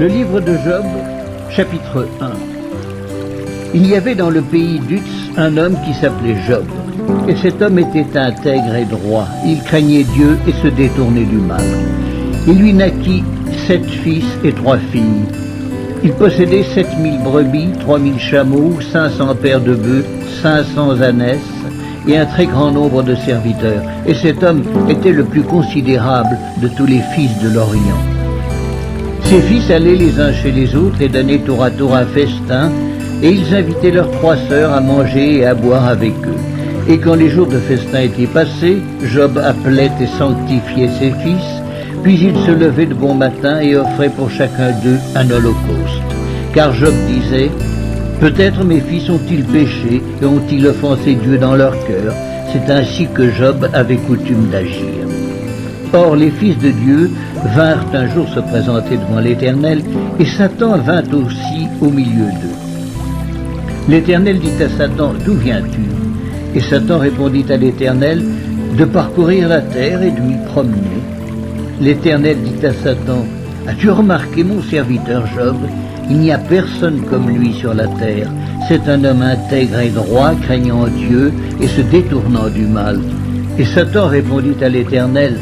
Le livre de Job, chapitre 1. Il y avait dans le pays d'Uz un homme qui s'appelait Job. Et cet homme était intègre et droit. Il craignait Dieu et se détournait du mal. Il lui naquit 7 fils et 3 filles. Il possédait 7000 brebis, 3000 chameaux, 500 paires de bœufs, 500 ânesses et un très grand nombre de serviteurs. Et cet homme était le plus considérable de tous les fils de l'Orient. Ses fils allaient les uns chez les autres et donnaient tour à tour un festin, et ils invitaient leurs 3 sœurs à manger et à boire avec eux. Et quand les jours de festin étaient passés, Job appelait et sanctifiait ses fils, puis il se levait de bon matin et offrait pour chacun d'eux un holocauste. Car Job disait, « Peut-être mes fils ont-ils péché et ont-ils offensé Dieu dans leur cœur ?» C'est ainsi que Job avait coutume d'agir. Or les fils de Dieu vinrent un jour se présenter devant l'Éternel, et Satan vint aussi au milieu d'eux. L'Éternel dit à Satan, « D'où viens-tu » Et Satan répondit à l'Éternel, « De parcourir la terre et de m'y promener. » L'Éternel dit à Satan, « As-tu remarqué mon serviteur Job? Il n'y a personne comme lui sur la terre. C'est un homme intègre et droit, craignant Dieu et se détournant du mal. » Et Satan répondit à l'Éternel,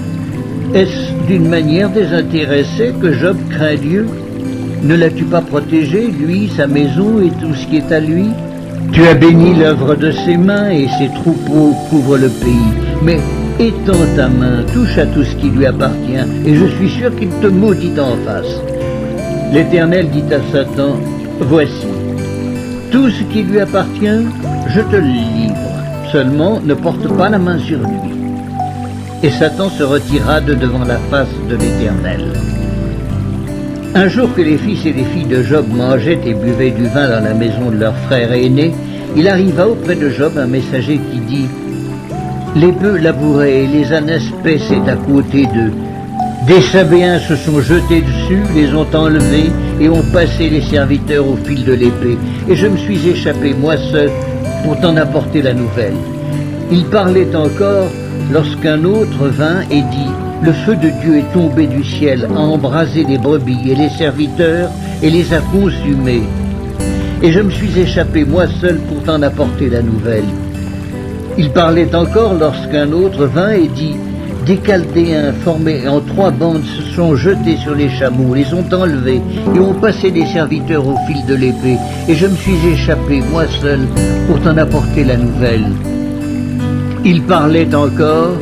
« Est-ce d'une manière désintéressée que Job craint Dieu? Ne l'as-tu pas protégé, lui, sa maison et tout ce qui est à lui? Tu as béni l'œuvre de ses mains et ses troupeaux couvrent le pays. Mais étends ta main, touche à tout ce qui lui appartient, et je suis sûr qu'il te maudit en face. » L'Éternel dit à Satan, « Voici, tout ce qui lui appartient, je te le livre. Seulement, ne porte pas la main sur lui. » Et Satan se retira de devant la face de l'Éternel. Un jour que les fils et les filles de Job mangeaient et buvaient du vin dans la maison de leur frère aîné, il arriva auprès de Job un messager qui dit, « Les bœufs labouraient et les ânesses paissaient à côté d'eux. Des Sabéens se sont jetés dessus, les ont enlevés et ont passé les serviteurs au fil de l'épée. Et je me suis échappé, moi seul, pour t'en apporter la nouvelle. » Il parlait encore lorsqu'un autre vint et dit, « Le feu de Dieu est tombé du ciel, a embrasé les brebis et les serviteurs et les a consumés. Et je me suis échappé moi seul pour t'en apporter la nouvelle. » Il parlait encore lorsqu'un autre vint et dit, « Des Chaldéens formés en 3 bandes se sont jetés sur les chameaux, les ont enlevés et ont passé les serviteurs au fil de l'épée. Et je me suis échappé moi seul pour t'en apporter la nouvelle. » Il parlait encore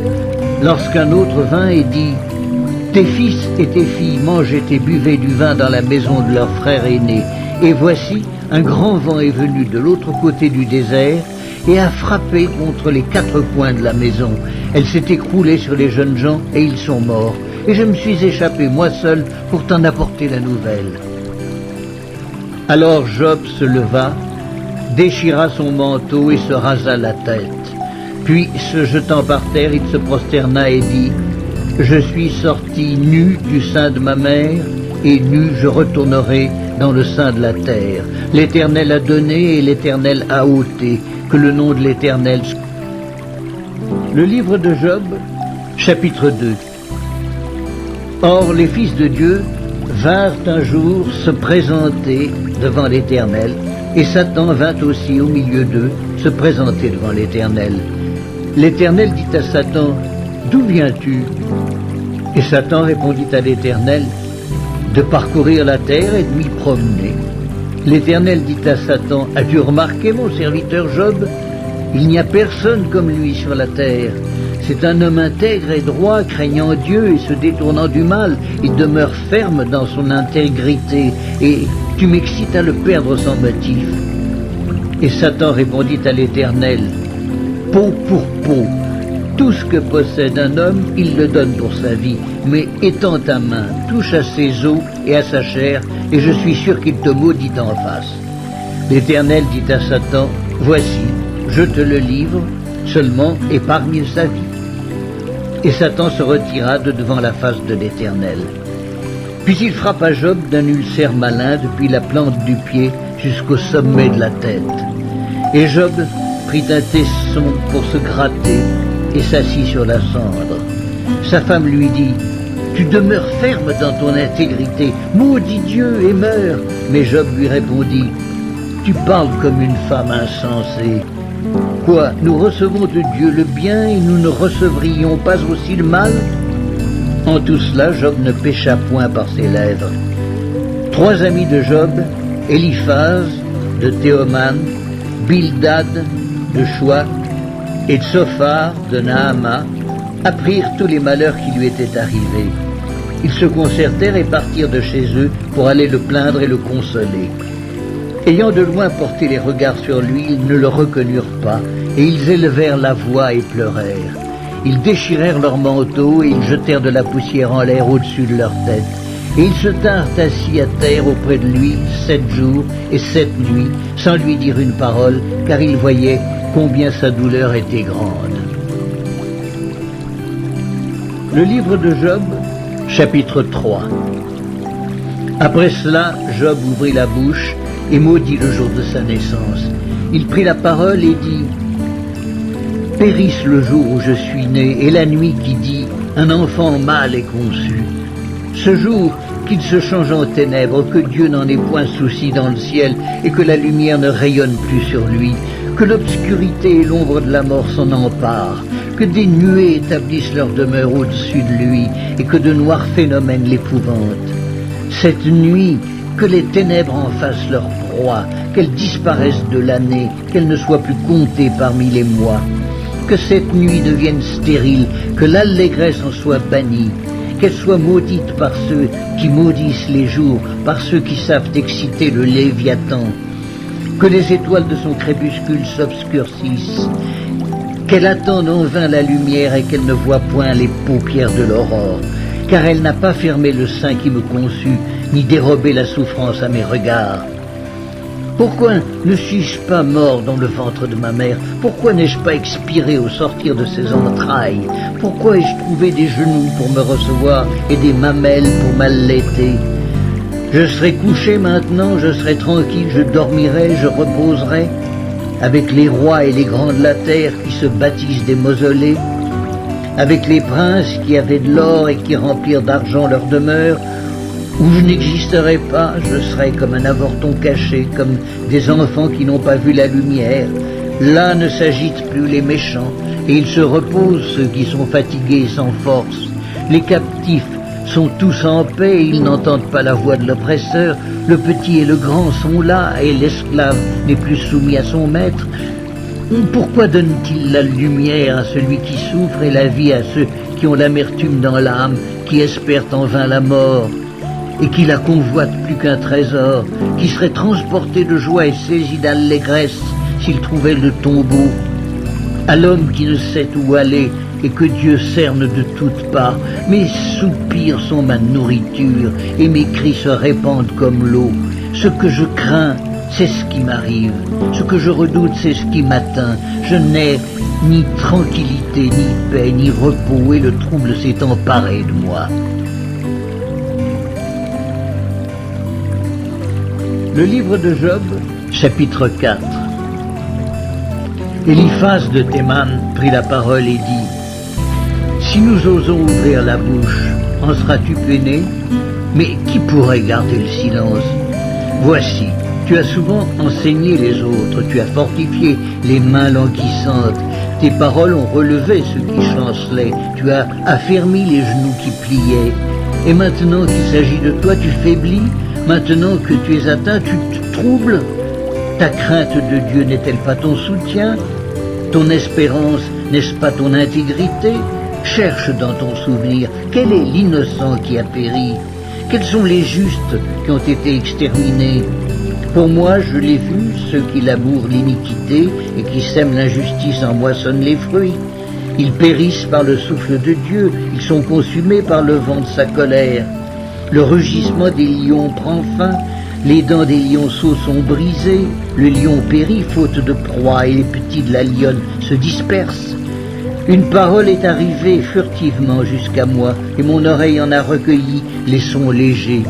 lorsqu'un autre vint et dit, « Tes fils et tes filles mangeaient et buvaient du vin dans la maison de leur frère aîné. Et voici, un grand vent est venu de l'autre côté du désert et a frappé contre les 4 coins de la maison. Elle s'est écroulée sur les jeunes gens et ils sont morts. Et je me suis échappé moi seul pour t'en apporter la nouvelle. » Alors Job se leva, déchira son manteau et se rasa la tête. Puis, se jetant par terre, il se prosterna et dit, « Je suis sorti nu du sein de ma mère, et nu je retournerai dans le sein de la terre. L'Éternel a donné et l'Éternel a ôté, que le nom de l'Éternel... » Le livre de Job, chapitre 2. Or, les fils de Dieu vinrent un jour se présenter devant l'Éternel, et Satan vint aussi au milieu d'eux se présenter devant l'Éternel. L'Éternel dit à Satan, « D'où viens-tu » Et Satan répondit à l'Éternel, « De parcourir la terre et de m'y promener. » L'Éternel dit à Satan, « As-tu remarqué mon serviteur Job? Il n'y a personne comme lui sur la terre. C'est un homme intègre et droit, craignant Dieu et se détournant du mal. Il demeure ferme dans son intégrité, et tu m'excites à le perdre sans motif. » Et Satan répondit à l'Éternel, « Peau pour peau, tout ce que possède un homme, il le donne pour sa vie. Mais étends ta main, touche à ses os et à sa chair, et je suis sûr qu'il te maudit en face. » L'Éternel dit à Satan, « Voici, je te le livre, seulement épargne sa vie. » Et Satan se retira de devant la face de l'Éternel. Puis il frappa Job d'un ulcère malin depuis la plante du pied jusqu'au sommet de la tête. Et Job prit un tesson pour se gratter et s'assit sur la cendre. Sa femme lui dit, Tu demeures ferme dans ton intégrité. Maudis Dieu et meurs. Mais Job lui répondit, tu parles comme une femme insensée. Quoi, nous recevons de Dieu le bien et nous ne recevrions pas aussi le mal? En tout cela, Job ne pécha point par ses lèvres. 3 amis de Job, Eliphaz de Théoman, Bildad de Choua et Tsophar de Naama, apprirent tous les malheurs qui lui étaient arrivés. Ils se concertèrent et partirent de chez eux pour aller le plaindre et le consoler. Ayant de loin porté les regards sur lui, ils ne le reconnurent pas, et ils élevèrent la voix et pleurèrent. Ils déchirèrent leurs manteaux et ils jetèrent de la poussière en l'air au-dessus de leur tête. Et ils se tinrent assis à terre auprès de lui 7 jours et 7 nuits, sans lui dire une parole, car ils voyaient combien sa douleur était grande. Le livre de Job, chapitre 3. Après cela, Job ouvrit la bouche et maudit le jour de sa naissance. Il prit la parole et dit, « Périsse le jour où je suis né, et la nuit qui dit, un enfant mâle est conçu. Ce jour qu'il se change en ténèbres, que Dieu n'en ait point souci dans le ciel, et que la lumière ne rayonne plus sur lui, que l'obscurité et l'ombre de la mort s'en emparent, que des nuées établissent leur demeure au-dessus de lui, et que de noirs phénomènes l'épouvantent. Cette nuit, que les ténèbres en fassent leur proie, qu'elles disparaissent de l'année, qu'elles ne soient plus comptées parmi les mois. Que cette nuit devienne stérile, que l'allégresse en soit bannie, qu'elle soit maudite par ceux qui maudissent les jours, par ceux qui savent exciter le Léviathan. Que les étoiles de son crépuscule s'obscurcissent, qu'elle attende en vain la lumière et qu'elle ne voit point les paupières de l'aurore, car elle n'a pas fermé le sein qui me conçut, ni dérobé la souffrance à mes regards. Pourquoi ne suis-je pas mort dans le ventre de ma mère? Pourquoi n'ai-je pas expiré au sortir de ses entrailles? Pourquoi ai-je trouvé des genoux pour me recevoir et des mamelles pour m'allaiter? Je serai couché maintenant, je serai tranquille, je dormirai, je reposerai, avec les rois et les grands de la terre qui se bâtissent des mausolées, avec les princes qui avaient de l'or et qui remplirent d'argent leur demeure, où je n'existerai pas, je serai comme un avorton caché, comme des enfants qui n'ont pas vu la lumière. Là ne s'agitent plus les méchants, et ils se reposent ceux qui sont fatigués et sans force. Les captifs sont tous en paix, et ils n'entendent pas la voix de l'oppresseur. Le petit et le grand sont là, et l'esclave n'est plus soumis à son maître. Pourquoi donne-t-il la lumière à celui qui souffre et la vie à ceux qui ont l'amertume dans l'âme, qui espèrent en vain la mort et qui la convoitent plus qu'un trésor, qui serait transporté de joie et saisi d'allégresse s'il trouvait le tombeau? À l'homme qui ne sait où aller et que Dieu cerne de toutes parts, mes soupirs sont ma nourriture et mes cris se répandent comme l'eau. Ce que je crains, c'est ce qui m'arrive. Ce que je redoute, c'est ce qui m'atteint. Je n'ai ni tranquillité, ni paix, ni repos, et le trouble s'est emparé de moi. Le livre de Job, chapitre 4. Eliphaz de Théman prit la parole et dit, « Si nous osons ouvrir la bouche, en seras-tu peiné? Mais qui pourrait garder le silence? Voici, tu as souvent enseigné les autres, tu as fortifié les mains languissantes, tes paroles ont relevé ceux qui chancelaient, tu as affermi les genoux qui pliaient. Et maintenant qu'il s'agit de toi, tu faiblis. Maintenant que tu es atteint, tu te troubles. Ta crainte de Dieu n'est-elle pas ton soutien? Ton espérance, n'est-ce pas ton intégrité? Cherche dans ton souvenir, quel est l'innocent qui a péri? Quels sont les justes qui ont été exterminés? Pour moi, je l'ai vu, ceux qui labourent l'iniquité et qui sèment l'injustice en moissonnent les fruits. Ils périssent par le souffle de Dieu, ils sont consumés par le vent de sa colère. Le rugissement des lions prend fin, les dents des lionceaux sont brisées, le lion périt faute de proie et les petits de la lionne se dispersent. Une parole est arrivée furtivement jusqu'à moi et mon oreille en a recueilli les sons légers.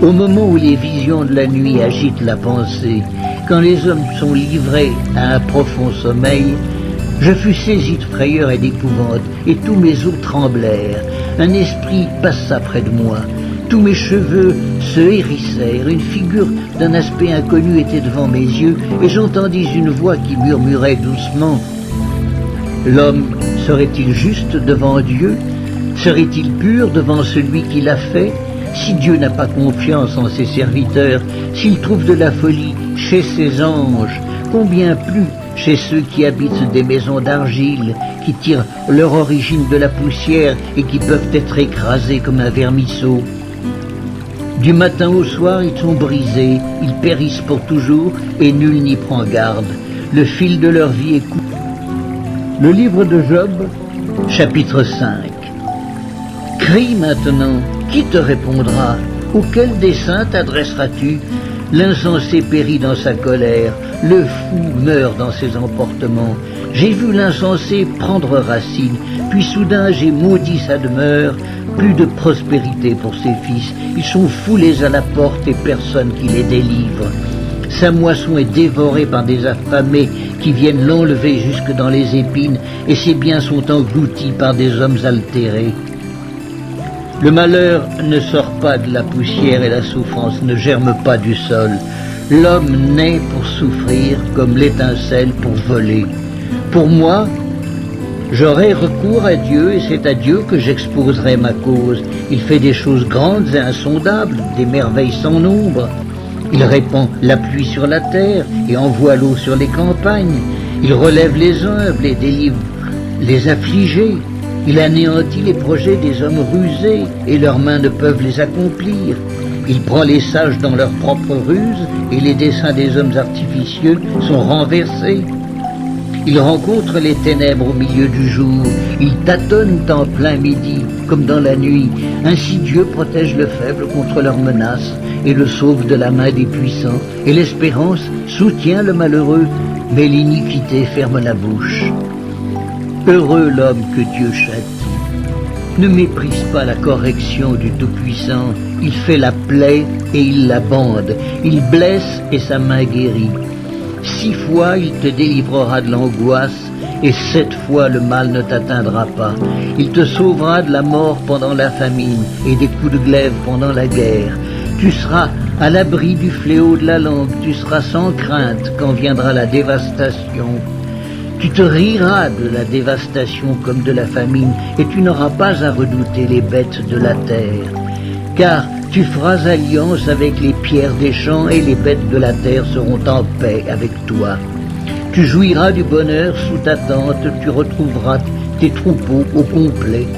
Au moment où les visions de la nuit agitent la pensée, quand les hommes sont livrés à un profond sommeil, Je fus saisi de frayeur et d'épouvante, et tous mes os tremblèrent. Un esprit passa près de moi. Tous mes cheveux se hérissèrent. Une figure d'un aspect inconnu était devant mes yeux, et j'entendis une voix qui murmurait doucement. L'homme serait-il juste devant Dieu? Serait-il pur devant celui qui l'a fait? Si Dieu n'a pas confiance en ses serviteurs, s'il trouve de la folie chez ses anges, combien plus chez ceux qui habitent des maisons d'argile, qui tirent leur origine de la poussière et qui peuvent être écrasés comme un vermisseau. Du matin au soir, ils sont brisés, ils périssent pour toujours et nul n'y prend garde. Le fil de leur vie est coupé. Le livre de Job, chapitre 5. Crie maintenant, qui te répondra? Auquel dessein t'adresseras-tu? L'insensé périt dans sa colère, le fou meurt dans ses emportements. J'ai vu l'insensé prendre racine, puis soudain j'ai maudit sa demeure. Plus de prospérité pour ses fils, ils sont foulés à la porte et personne qui les délivre. Sa moisson est dévorée par des affamés qui viennent l'enlever jusque dans les épines, et ses biens sont engloutis par des hommes altérés. Le malheur ne sort pas de la poussière et la souffrance ne germe pas du sol. L'homme naît pour souffrir comme l'étincelle pour voler. Pour moi, j'aurai recours à Dieu et c'est à Dieu que j'exposerai ma cause. Il fait des choses grandes et insondables, des merveilles sans nombre. Il répand la pluie sur la terre et envoie l'eau sur les campagnes. Il relève les humbles et délivre les affligés. Il anéantit les projets des hommes rusés et leurs mains ne peuvent les accomplir. Il prend les sages dans leurs propres ruses et les desseins des hommes artificieux sont renversés. Il rencontre les ténèbres au milieu du jour, il tâtonne en plein midi, comme dans la nuit. Ainsi Dieu protège le faible contre leurs menaces et le sauve de la main des puissants. Et l'espérance soutient le malheureux, mais l'iniquité ferme la bouche. Heureux l'homme que Dieu châtie. Ne méprise pas la correction du Tout-Puissant. Il fait la plaie et il la bande. Il blesse et sa main guérit. 6 fois il te délivrera de l'angoisse, et 7 fois le mal ne t'atteindra pas. Il te sauvera de la mort pendant la famine, et des coups de glaive pendant la guerre. Tu seras à l'abri du fléau de la langue, tu seras sans crainte quand viendra la dévastation. Tu te riras de la dévastation comme de la famine, et tu n'auras pas à redouter les bêtes de la terre. Car tu feras alliance avec les pierres des champs et les bêtes de la terre seront en paix avec toi. Tu jouiras du bonheur sous ta tente, tu retrouveras tes troupeaux au complet.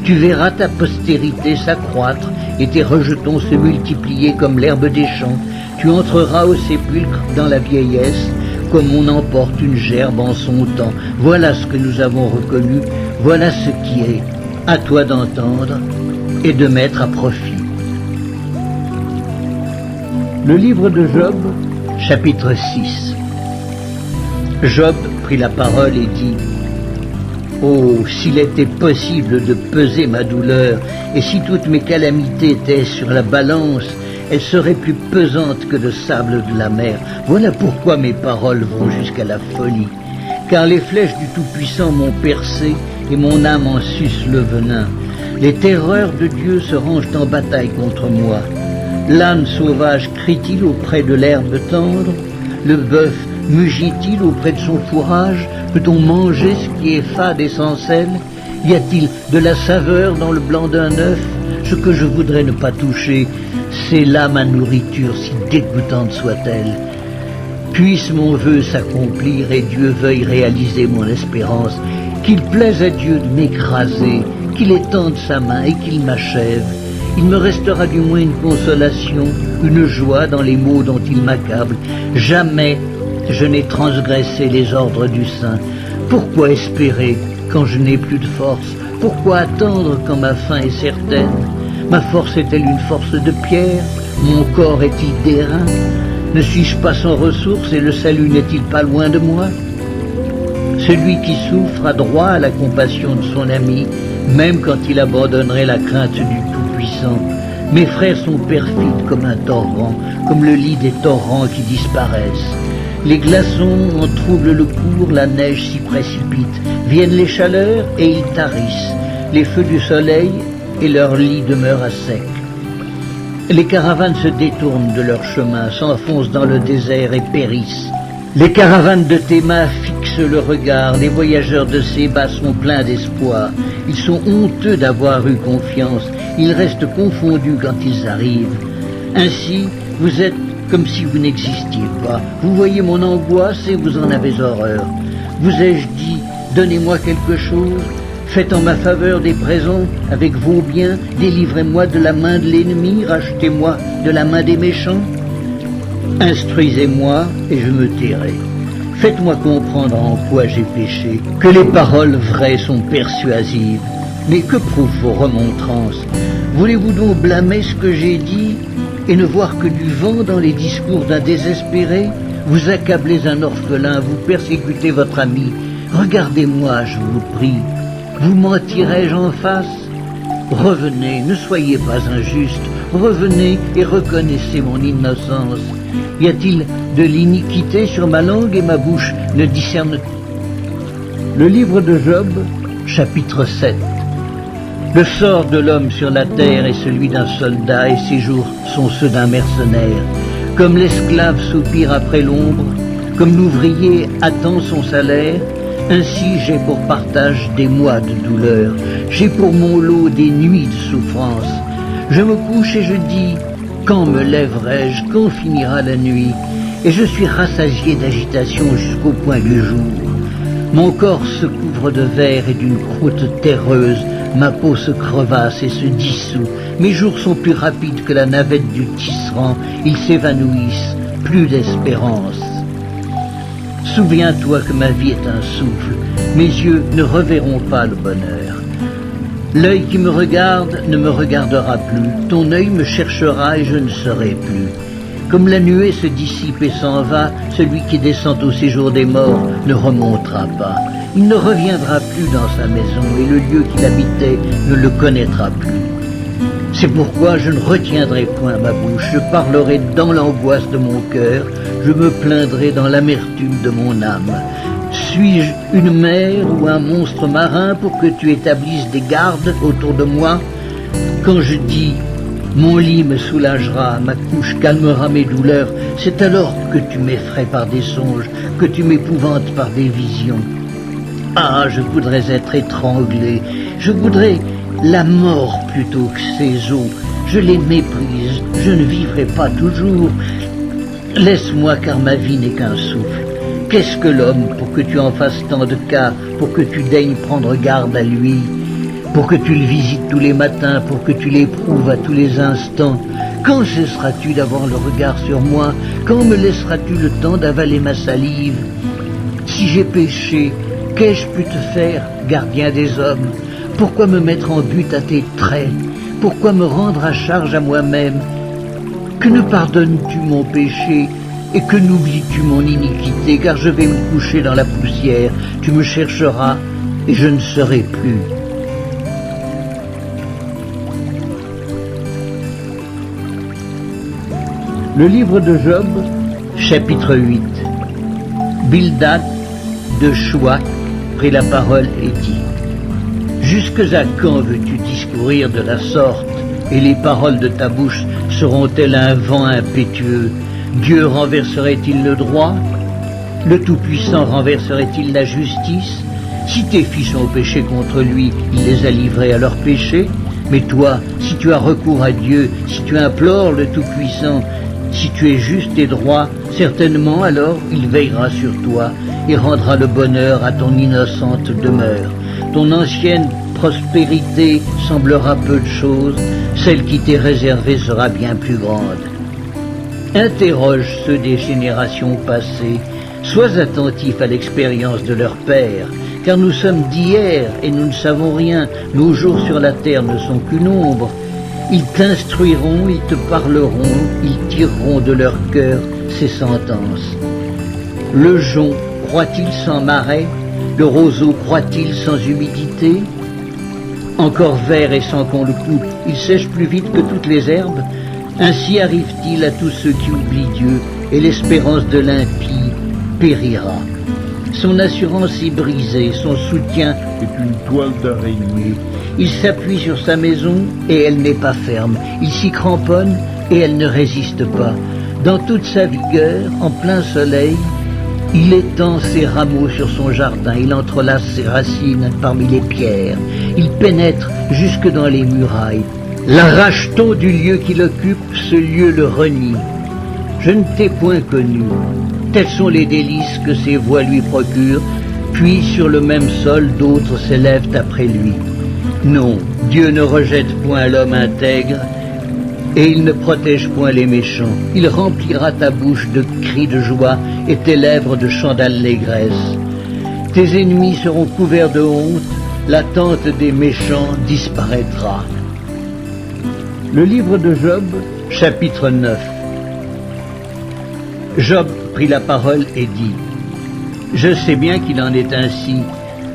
Tu verras ta postérité s'accroître et tes rejetons se multiplier comme l'herbe des champs. Tu entreras au sépulcre dans la vieillesse, comme on emporte une gerbe en son temps. Voilà ce que nous avons reconnu, voilà ce qui est. À toi d'entendre et de mettre à profit. Le livre de Job, chapitre 6. Job prit la parole et dit « Oh, s'il était possible de peser ma douleur, et si toutes mes calamités étaient sur la balance, elles seraient plus pesantes que le sable de la mer. Voilà pourquoi mes paroles vont jusqu'à la folie. Car les flèches du Tout-Puissant m'ont percé, et mon âme en suce le venin. Les terreurs de Dieu se rangent en bataille contre moi. L'âne sauvage crie-t-il auprès de l'herbe tendre? Le bœuf mugit-il auprès de son fourrage? Peut-on manger ce qui est fade et sans sel? Y a-t-il de la saveur dans le blanc d'un œuf? Ce que je voudrais ne pas toucher, c'est là ma nourriture, si dégoûtante soit-elle. Puisse mon vœu s'accomplir et Dieu veuille réaliser mon espérance. Qu'il plaise à Dieu de m'écraser, qu'il étende sa main et qu'il m'achève. Il me restera du moins une consolation, une joie dans les maux dont il m'accable. Jamais je n'ai transgressé les ordres du Saint. Pourquoi espérer quand je n'ai plus de force? Pourquoi attendre quand ma fin est certaine? Ma force est-elle une force de pierre? Mon corps est-il d'airain? Ne suis-je pas sans ressources et le salut n'est-il pas loin de moi? Celui qui souffre a droit à la compassion de son ami, même quand il abandonnerait la crainte du Tout-Puissant. Mes frères sont perfides comme un torrent, comme le lit des torrents qui disparaissent. Les glaçons en troublent le cours, la neige s'y précipite. Viennent les chaleurs et ils tarissent. Les feux du soleil et leur lit demeurent à sec. Les caravanes se détournent de leur chemin, s'enfoncent dans le désert et périssent. Les caravanes de Théma fixent le regard, les voyageurs de Séba sont pleins d'espoir. Ils sont honteux d'avoir eu confiance, ils restent confondus quand ils arrivent. Ainsi, vous êtes comme si vous n'existiez pas. Vous voyez mon angoisse et vous en avez horreur. Vous ai-je dit, donnez-moi quelque chose? Faites en ma faveur des présents avec vos biens, délivrez-moi de la main de l'ennemi, rachetez-moi de la main des méchants. Instruisez-moi et je me tairai. Faites-moi comprendre en quoi j'ai péché, que les paroles vraies sont persuasives. Mais que prouvent vos remontrances? Voulez-vous donc blâmer ce que j'ai dit et ne voir que du vent dans les discours d'un désespéré? Vous accablez un orphelin, vous persécutez votre ami. Regardez-moi, je vous prie. Vous mentirai-je en face? Revenez, ne soyez pas injuste. Revenez et reconnaissez mon innocence. Y a-t-il de l'iniquité sur ma langue et ma bouche ne discerne? Le livre de Job, chapitre 7. Le sort de l'homme sur la terre est celui d'un soldat et ses jours sont ceux d'un mercenaire. Comme l'esclave soupire après l'ombre, comme l'ouvrier attend son salaire, ainsi j'ai pour partage des mois de douleur, j'ai pour mon lot des nuits de souffrance. Je me couche et je dis, quand me lèverai-je, quand finira la nuit? Et je suis rassasié d'agitation jusqu'au point du jour. Mon corps se couvre de verre et d'une croûte terreuse, ma peau se crevasse et se dissout. Mes jours sont plus rapides que la navette du tisserand, ils s'évanouissent, plus d'espérance. Souviens-toi que ma vie est un souffle, mes yeux ne reverront pas le bonheur. L'œil qui me regarde ne me regardera plus, ton œil me cherchera et je ne serai plus. Comme la nuée se dissipe et s'en va, celui qui descend au séjour des morts ne remontera pas. Il ne reviendra plus dans sa maison et le lieu qu'il habitait ne le connaîtra plus. C'est pourquoi je ne retiendrai point ma bouche, je parlerai dans l'angoisse de mon cœur, je me plaindrai dans l'amertume de mon âme. Suis-je une mer ou un monstre marin pour que tu établisses des gardes autour de moi? Quand je dis « mon lit me soulagera, ma couche calmera mes douleurs », c'est alors que tu m'effraies par des songes, que tu m'épouvantes par des visions. Ah, je voudrais être étranglé, je voudrais la mort plutôt que ces eaux. Je les méprise, je ne vivrai pas toujours. Laisse-moi car ma vie n'est qu'un souffle. Qu'est-ce que l'homme pour que tu en fasses tant de cas, pour que tu daignes prendre garde à lui, pour que tu le visites tous les matins, pour que tu l'éprouves à tous les instants? Quand cesseras-tu d'avoir le regard sur moi? Quand me laisseras-tu le temps d'avaler ma salive? Si j'ai péché, qu'ai-je pu te faire, gardien des hommes? Pourquoi me mettre en butte à tes traits? Pourquoi me rendre à charge à moi-même? Que ne pardonnes-tu mon péché et que n'oublies-tu mon iniquité? Car je vais me coucher dans la poussière, tu me chercheras et je ne serai plus. Le livre de Job, chapitre 8. Bildad de Chouac prit la parole et dit: Jusque à quand veux-tu discourir de la sorte, et les paroles de ta bouche seront-elles un vent impétueux? Dieu renverserait-il le droit? Le Tout-Puissant renverserait-il la justice? Si tes fils ont péché contre lui, il les a livrés à leur péché. Mais toi, si tu as recours à Dieu, si tu implores le Tout-Puissant, si tu es juste et droit, certainement alors il veillera sur toi et rendra le bonheur à ton innocente demeure. Ton ancienne prospérité semblera peu de choses, celle qui t'est réservée sera bien plus grande. Interroge ceux des générations passées, sois attentif à l'expérience de leurs pères, car nous sommes d'hier et nous ne savons rien, nos jours sur la terre ne sont qu'une ombre. Ils t'instruiront, ils te parleront, ils tireront de leur cœur ces sentences. Le jonc croît-il sans marais? Le roseau croît-il sans humidité? Encore vert et sans qu'on le coupe, il sèche plus vite que toutes les herbes. Ainsi arrive-t-il à tous ceux qui oublient Dieu, et l'espérance de l'impie périra. Son assurance est brisée, son soutien est une toile d'araignée. Il s'appuie sur sa maison et elle n'est pas ferme. Il s'y cramponne et elle ne résiste pas. Dans toute sa vigueur, en plein soleil, il étend ses rameaux sur son jardin, il entrelace ses racines parmi les pierres, il pénètre jusque dans les murailles. L'arrache-t-on du lieu qu'il occupe, ce lieu le renie. Je ne t'ai point connu. Tels sont les délices que ses voix lui procurent, puis sur le même sol d'autres s'élèvent après lui. Non, Dieu ne rejette point l'homme intègre, et il ne protège point les méchants. Il remplira ta bouche de cris de joie et tes lèvres de chants d'allégresse. Tes ennemis seront couverts de honte, la tente des méchants disparaîtra. Le livre de Job, chapitre 9. Job prit la parole et dit : Je sais bien qu'il en est ainsi.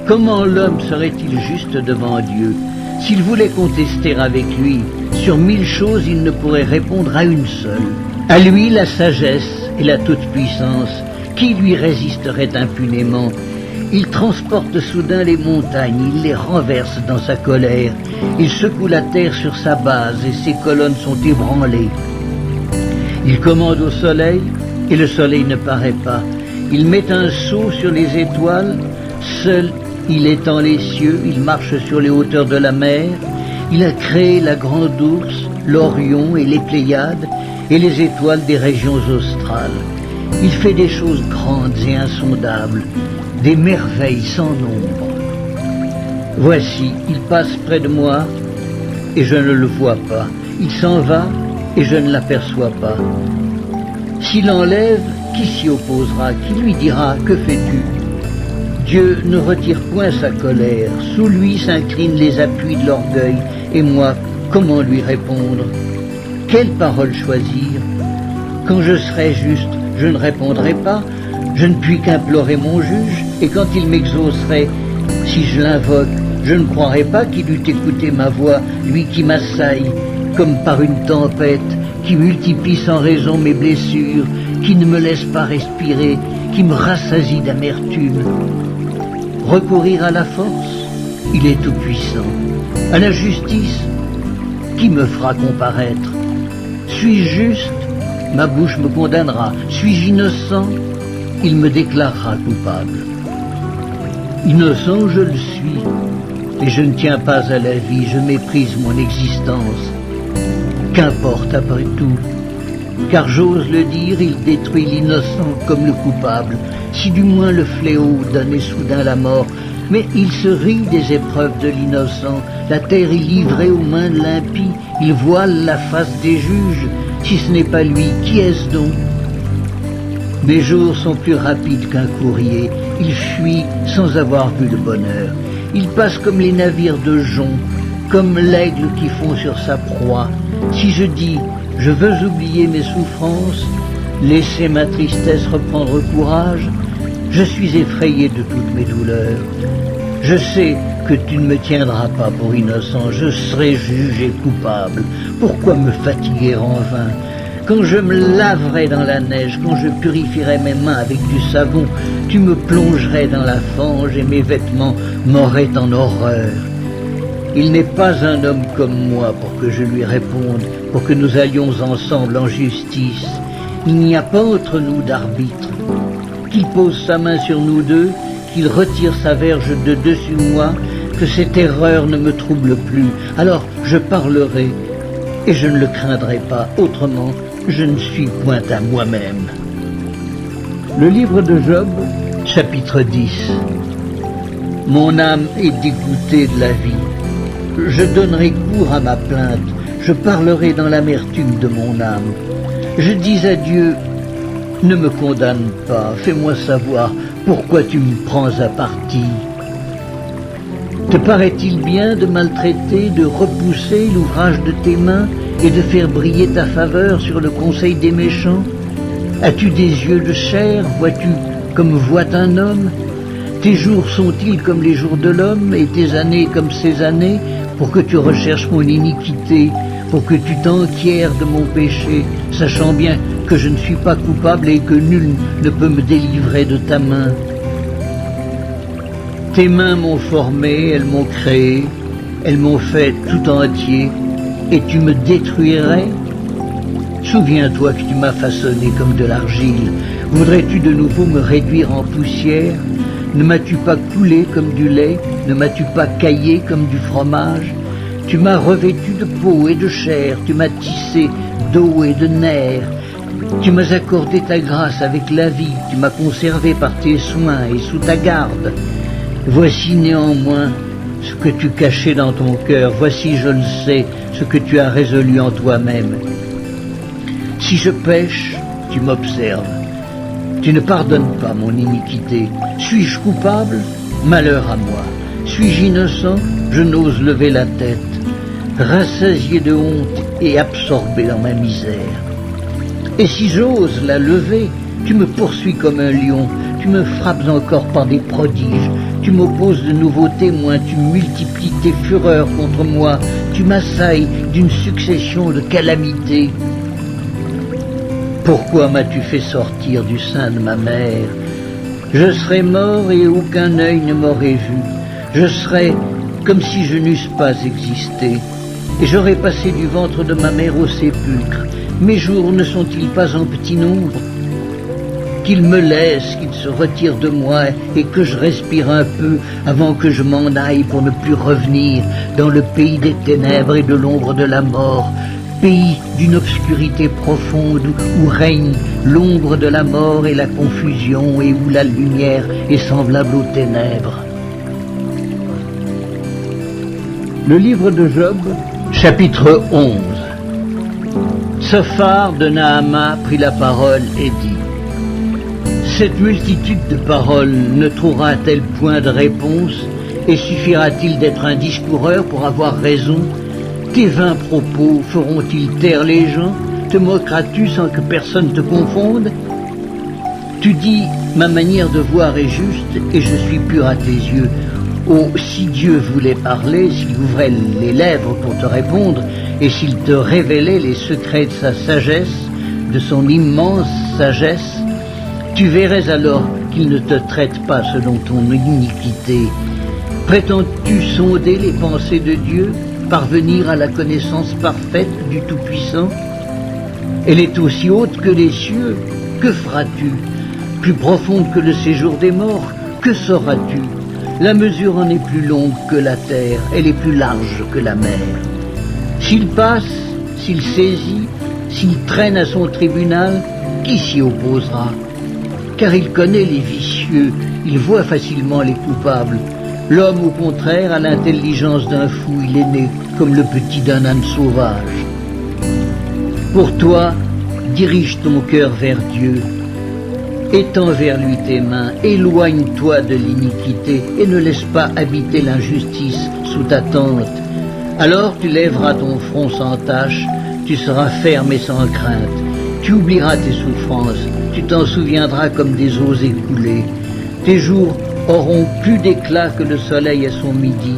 Comment l'homme serait-il juste devant Dieu? S'il voulait contester avec lui, sur 1000 choses il ne pourrait répondre à une seule. À lui la sagesse et la toute-puissance, qui lui résisterait impunément? Il transporte soudain les montagnes, il les renverse dans sa colère, il secoue la terre sur sa base et ses colonnes sont ébranlées. Il commande au soleil et le soleil ne paraît pas. Il met un sceau sur les étoiles, seul il étend les cieux, il marche sur les hauteurs de la mer. Il a créé la grande ours, l'Orion et les Pléiades, et les étoiles des régions australes. Il fait des choses grandes et insondables, des merveilles sans nombre. Voici, il passe près de moi, et je ne le vois pas. Il s'en va, et je ne l'aperçois pas. S'il enlève, qui s'y opposera? Qui lui dira: que fais-tu? Dieu ne retire point sa colère, sous lui s'inclinent les appuis de l'orgueil, et moi, comment lui répondre? Quelle parole choisir? Quand je serai juste, je ne répondrai pas, je ne puis qu'implorer mon juge, et quand il m'exaucerait, si je l'invoque, je ne croirai pas qu'il eût écouté ma voix, lui qui m'assaille, comme par une tempête, qui multiplie sans raison mes blessures, qui ne me laisse pas respirer, qui me rassasie d'amertume. Recourir à la force, il est tout-puissant. À la justice, qui me fera comparaître? Suis-je juste? Ma bouche me condamnera. Suis-je innocent? Il me déclarera coupable. Innocent, je le suis, et je ne tiens pas à la vie, je méprise mon existence. Qu'importe après tout, car j'ose le dire, il détruit l'innocent comme le coupable, si du moins le fléau donnait soudain la mort. Mais il se rit des épreuves de l'innocent, la terre est livrée aux mains de l'impie, il voile la face des juges, si ce n'est pas lui, qui est-ce donc? Mes jours sont plus rapides qu'un courrier, il fuit sans avoir vu le bonheur, il passe comme les navires de jonc, comme l'aigle qui fond sur sa proie. Si je dis: je veux oublier mes souffrances, laisser ma tristesse reprendre courage, je suis effrayé de toutes mes douleurs. Je sais que tu ne me tiendras pas pour innocent, je serai jugé coupable. Pourquoi me fatiguer en vain? Quand je me laverai dans la neige, quand je purifierai mes mains avec du savon, tu me plongerais dans la fange et mes vêtements m'auraient en horreur. Il n'est pas un homme comme moi pour que je lui réponde, pour que nous allions ensemble en justice. Il n'y a pas entre nous d'arbitre. Qu'il pose sa main sur nous deux, qu'il retire sa verge de dessus moi, que cette erreur ne me trouble plus. Alors je parlerai, et je ne le craindrai pas. Autrement, je ne suis point à moi-même. Le livre de Job, chapitre 10. Mon âme est dégoûtée de la vie. Je donnerai cours à ma plainte, je parlerai dans l'amertume de mon âme. Je dis à Dieu: ne me condamne pas, fais-moi savoir pourquoi tu me prends à partie. Te paraît-il bien de maltraiter, de repousser l'ouvrage de tes mains et de faire briller ta faveur sur le conseil des méchants? As-tu des yeux de chair, vois-tu comme voit un homme? Tes jours sont-ils comme les jours de l'homme, et tes années comme ses années, pour que tu recherches mon iniquité? pour que tu t'enquières de mon péché, sachant bien que je ne suis pas coupable et que nul ne peut me délivrer de ta main. Tes mains m'ont formé, elles m'ont créé, elles m'ont fait tout entier, et tu me détruirais? Souviens-toi que tu m'as façonné comme de l'argile. Voudrais-tu de nouveau me réduire en poussière? Ne m'as-tu pas coulé comme du lait? Ne m'as-tu pas caillé comme du fromage? Tu m'as revêtu de peau et de chair, tu m'as tissé d'eau et de nerfs. Tu m'as accordé ta grâce avec la vie, tu m'as conservé par tes soins et sous ta garde. Voici néanmoins ce que tu cachais dans ton cœur, voici, je le sais, ce que tu as résolu en toi-même. Si je pêche, tu m'observes. Tu ne pardonnes pas mon iniquité. Suis-je coupable? Malheur à moi. Suis-je innocent? Je n'ose lever la tête. Rassasié de honte et absorbé dans ma misère. Et si j'ose la lever, tu me poursuis comme un lion. Tu me frappes encore par des prodiges. Tu m'opposes de nouveaux témoins. Tu multiplies tes fureurs contre moi. Tu m'assailles d'une succession de calamités. Pourquoi m'as-tu fait sortir du sein de ma mère? Je serais mort et aucun œil ne m'aurait vu. Je serais comme si je n'eusse pas existé. Et j'aurais passé du ventre de ma mère au sépulcre. Mes jours ne sont-ils pas en petit nombre? Qu'il me laisse, qu'il se retire de moi et que je respire un peu avant que je m'en aille pour ne plus revenir dans le pays des ténèbres et de l'ombre de la mort, pays d'une obscurité profonde où règne l'ombre de la mort et la confusion et où la lumière est semblable aux ténèbres. Le livre de Job, chapitre 11. Sophar de Naama prit la parole et dit: cette multitude de paroles ne trouvera-t-elle point de réponse, et suffira-t-il d'être un discoureur pour avoir raison? Tes vains propos feront-ils taire les gens? Te moqueras-tu sans que personne te confonde? Tu dis, ma manière de voir est juste, et je suis pur à tes yeux. Oh, si Dieu voulait parler, s'il ouvrait les lèvres pour te répondre, et s'il te révélait les secrets de sa sagesse, de son immense sagesse, tu verrais alors qu'il ne te traite pas selon ton iniquité. Prétends-tu sonder les pensées de Dieu, parvenir à la connaissance parfaite du Tout-Puissant? Elle est aussi haute que les cieux. Que feras-tu? Plus profonde que le séjour des morts? Que sauras-tu? La mesure en est plus longue que la terre, elle est plus large que la mer. S'il passe, s'il saisit, s'il traîne à son tribunal, qui s'y opposera? Car il connaît les vicieux, il voit facilement les coupables. L'homme, au contraire, a l'intelligence d'un fou, il est né comme le petit d'un âne sauvage. Pour toi, dirige ton cœur vers Dieu. Étends vers lui tes mains, éloigne-toi de l'iniquité et ne laisse pas habiter l'injustice sous ta tente. Alors tu lèveras ton front sans tache, tu seras ferme et sans crainte. Tu oublieras tes souffrances, tu t'en souviendras comme des eaux écoulées. Tes jours auront plus d'éclat que le soleil à son midi.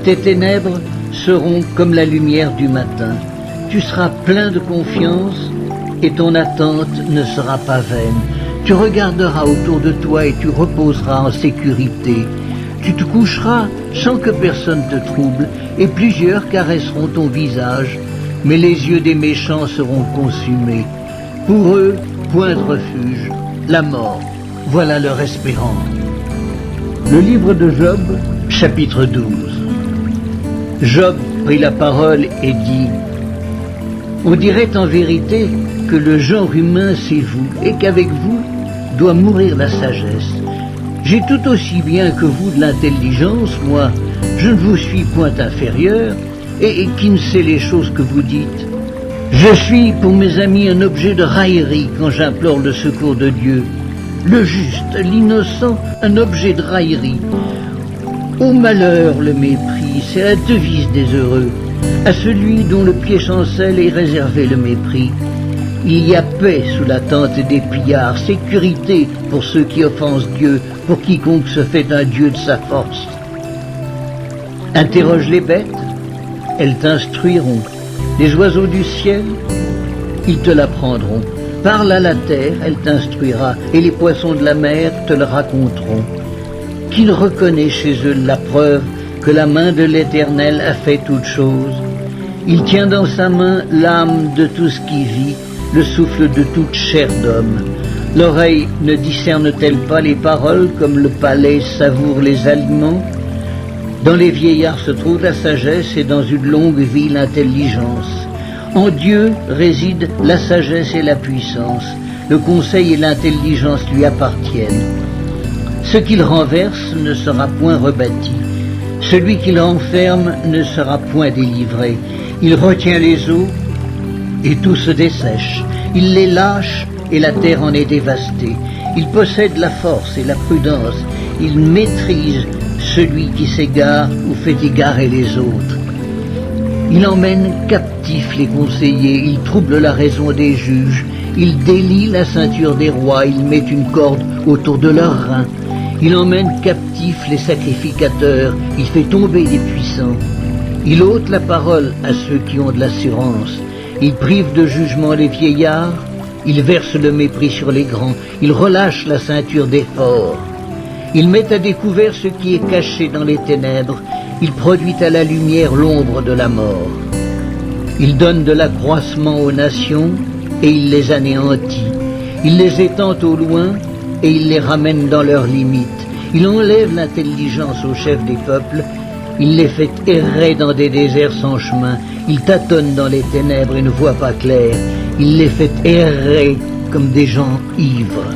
Tes ténèbres seront comme la lumière du matin. Tu seras plein de confiance et ton attente ne sera pas vaine. Tu regarderas autour de toi et tu reposeras en sécurité. Tu te coucheras sans que personne te trouble et plusieurs caresseront ton visage, mais les yeux des méchants seront consumés. Pour eux, point de refuge, la mort, voilà leur espérance. Le livre de Job, chapitre 12. Job prit la parole et dit: on dirait en vérité que le genre humain c'est vous, et qu'avec vous doit mourir la sagesse. J'ai tout aussi bien que vous de l'intelligence, moi, je ne vous suis point inférieur, et qui ne sait les choses que vous dites. Je suis pour mes amis un objet de raillerie quand j'implore le secours de Dieu. Le juste, l'innocent, un objet de raillerie. Au malheur le mépris, c'est la devise des heureux. À celui dont le pied chancelle est réservé le mépris. Il y a paix sous la tente des pillards, sécurité pour ceux qui offensent Dieu, pour quiconque se fait un Dieu de sa force. Interroge les bêtes, elles t'instruiront. Les oiseaux du ciel, ils te l'apprendront. Parle à la terre, elle t'instruira, et les poissons de la mer te le raconteront. Qu'il reconnaît chez eux la preuve que la main de l'Éternel a fait toutes choses. Il tient dans sa main l'âme de tout ce qui vit, le souffle de toute chair d'homme. L'oreille ne discerne-t-elle pas les paroles comme le palais savoure les aliments? Dans les vieillards se trouve la sagesse et dans une longue vie l'intelligence. En Dieu réside la sagesse et la puissance. Le conseil et l'intelligence lui appartiennent. Ce qu'il renverse ne sera point rebâti. Celui qu'il renferme ne sera point délivré. Il retient les eaux et tout se dessèche. Il les lâche et la terre en est dévastée. Il possède la force et la prudence. Il maîtrise celui qui s'égare ou fait égarer les autres. Il emmène captifs les conseillers, il trouble la raison des juges, il délie la ceinture des rois, il met une corde autour de leurs reins. Il emmène captifs les sacrificateurs, il fait tomber les puissants. Il ôte la parole à ceux qui ont de l'assurance. Il prive de jugement les vieillards, il verse le mépris sur les grands, il relâche la ceinture des forts. Il met à découvert ce qui est caché dans les ténèbres, il produit à la lumière l'ombre de la mort. Il donne de l'accroissement aux nations et il les anéantit. Il les étend au loin et il les ramène dans leurs limites. Il enlève l'intelligence aux chefs des peuples, il les fait errer dans des déserts sans chemin, il tâtonne dans les ténèbres et ne voit pas clair, il les fait errer comme des gens ivres.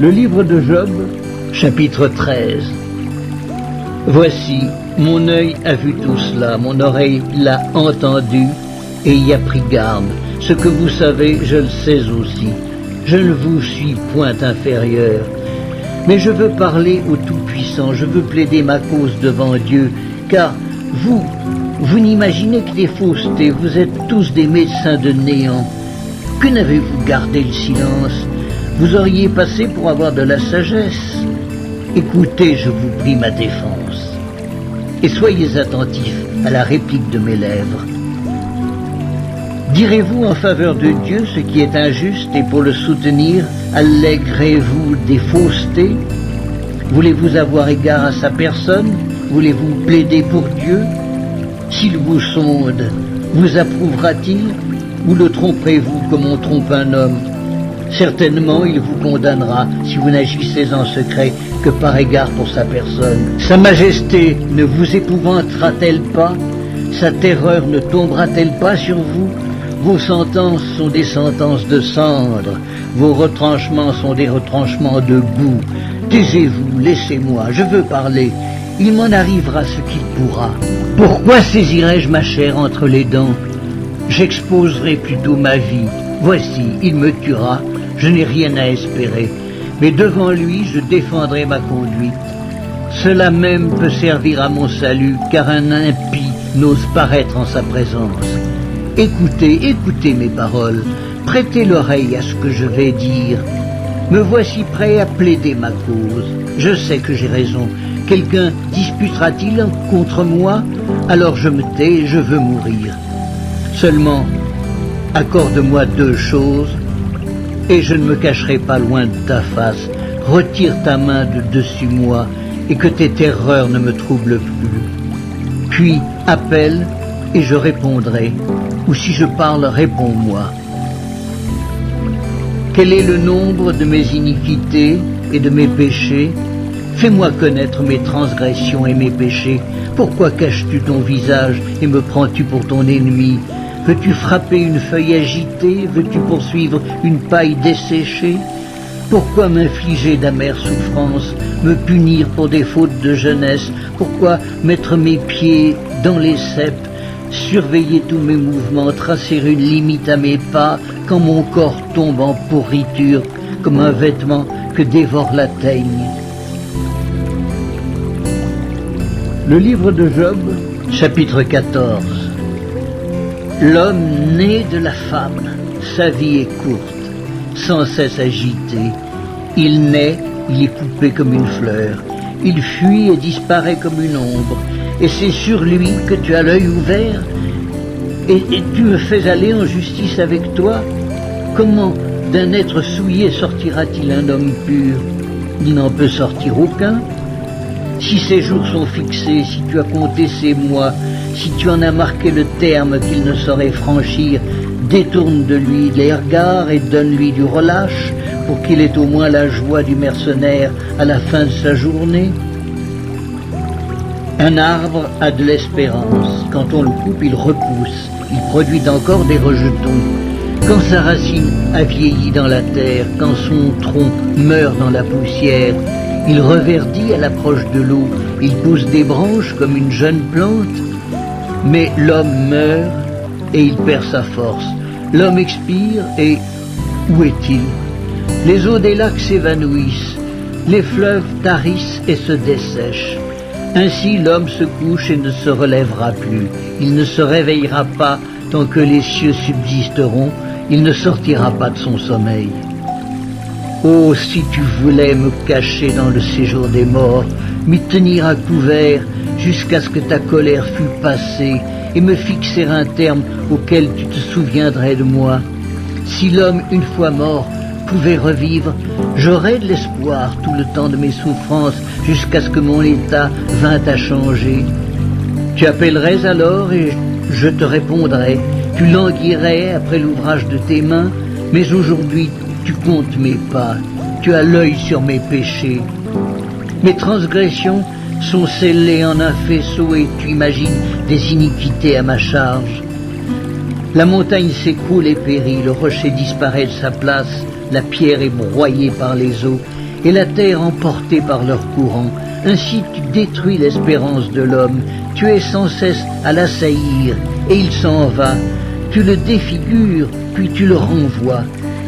Le livre de Job, chapitre 13. Voici, mon œil a vu tout cela, mon oreille l'a entendu et y a pris garde. Ce que vous savez, je le sais aussi. Je ne vous suis point inférieur. Mais je veux parler au Tout-Puissant, je veux plaider ma cause devant Dieu, car vous n'imaginez que des faussetés, vous êtes tous des médecins de néant. Que n'avez-vous gardé le silence? Vous auriez passé pour avoir de la sagesse. Écoutez, je vous prie, ma défense, et soyez attentifs à la réplique de mes lèvres. Direz-vous en faveur de Dieu ce qui est injuste, et pour le soutenir, allégrez-vous des faussetés? Voulez-vous avoir égard à sa personne? Voulez-vous plaider pour Dieu? S'il vous sonde, vous approuvera-t-il? Ou le tromperez-vous comme on trompe un homme? Certainement, il vous condamnera si vous n'agissez en secret que par égard pour sa personne. Sa majesté ne vous épouvantera-t-elle pas? Sa terreur ne tombera-t-elle pas sur vous? Vos sentences sont des sentences de cendre, vos retranchements sont des retranchements de boue. Taisez-vous, laissez-moi, je veux parler. Il m'en arrivera ce qu'il pourra. Pourquoi saisirais-je ma chair entre les dents? J'exposerai plutôt ma vie. Voici, il me tuera, je n'ai rien à espérer. Mais devant lui, je défendrai ma conduite. Cela même peut servir à mon salut, car un impie n'ose paraître en sa présence. Écoutez, écoutez mes paroles, prêtez l'oreille à ce que je vais dire. Me voici prêt à plaider ma cause. Je sais que j'ai raison. Quelqu'un disputera-t-il contre moi? Alors je me tais, je veux mourir. Seulement, accorde-moi deux choses, et je ne me cacherai pas loin de ta face. Retire ta main de dessus moi, et que tes terreurs ne me troublent plus. Puis appelle, et je répondrai, ou si je parle, réponds-moi. Quel est le nombre de mes iniquités et de mes péchés? Fais-moi connaître mes transgressions et mes péchés. Pourquoi caches-tu ton visage et me prends-tu pour ton ennemi? Veux-tu frapper une feuille agitée? Veux-tu poursuivre une paille desséchée? Pourquoi m'infliger d'amères souffrances, me punir pour des fautes de jeunesse? Pourquoi mettre mes pieds dans les ceps, surveiller tous mes mouvements, tracer une limite à mes pas, quand mon corps tombe en pourriture, comme un vêtement que dévore la teigne? Le livre de Job, chapitre 14. L'homme né de la femme, sa vie est courte, sans cesse agité. Il naît, il est coupé comme une fleur. Il fuit et disparaît comme une ombre. et c'est sur lui que tu as l'œil ouvert, et tu me fais aller en justice avec toi. Comment d'un être souillé sortira-t-il un homme pur? Il n'en peut sortir aucun. Si ses jours sont fixés, si tu as compté ses mois, si tu en as marqué le terme qu'il ne saurait franchir, détourne de lui les regards et donne-lui du relâche pour qu'il ait au moins la joie du mercenaire à la fin de sa journée. Un arbre a de l'espérance. Quand on le coupe, il repousse. Il produit encore des rejetons. Quand sa racine a vieilli dans la terre, quand son tronc meurt dans la poussière, il reverdit à l'approche de l'eau. Il pousse des branches comme une jeune plante. Mais l'homme meurt et il perd sa force. L'homme expire et où est-il? Les eaux des lacs s'évanouissent. Les fleuves tarissent et se dessèchent. Ainsi l'homme se couche et ne se relèvera plus. Il ne se réveillera pas tant que les cieux subsisteront. Il ne sortira pas de son sommeil. Oh, si tu voulais me cacher dans le séjour des morts, m'y tenir à couvert jusqu'à ce que ta colère fût passée et me fixer un terme auquel tu te souviendrais de moi. Si l'homme, une fois mort, pouvait revivre, j'aurais de l'espoir tout le temps de mes souffrances jusqu'à ce que mon état vînt à changer. Tu appellerais alors et je te répondrais. Tu languirais après l'ouvrage de tes mains, mais aujourd'hui tu comptes mes pas, tu as l'œil sur mes péchés. Mes transgressions sont scellées en un faisceau et tu imagines des iniquités à ma charge. La montagne s'écroule et périt, le rocher disparaît de sa place, la pierre est broyée par les eaux et la terre emportée par leur courant. Ainsi tu détruis l'espérance de l'homme, tu es sans cesse à l'assaillir et il s'en va. Tu le défigures, puis tu le renvoies.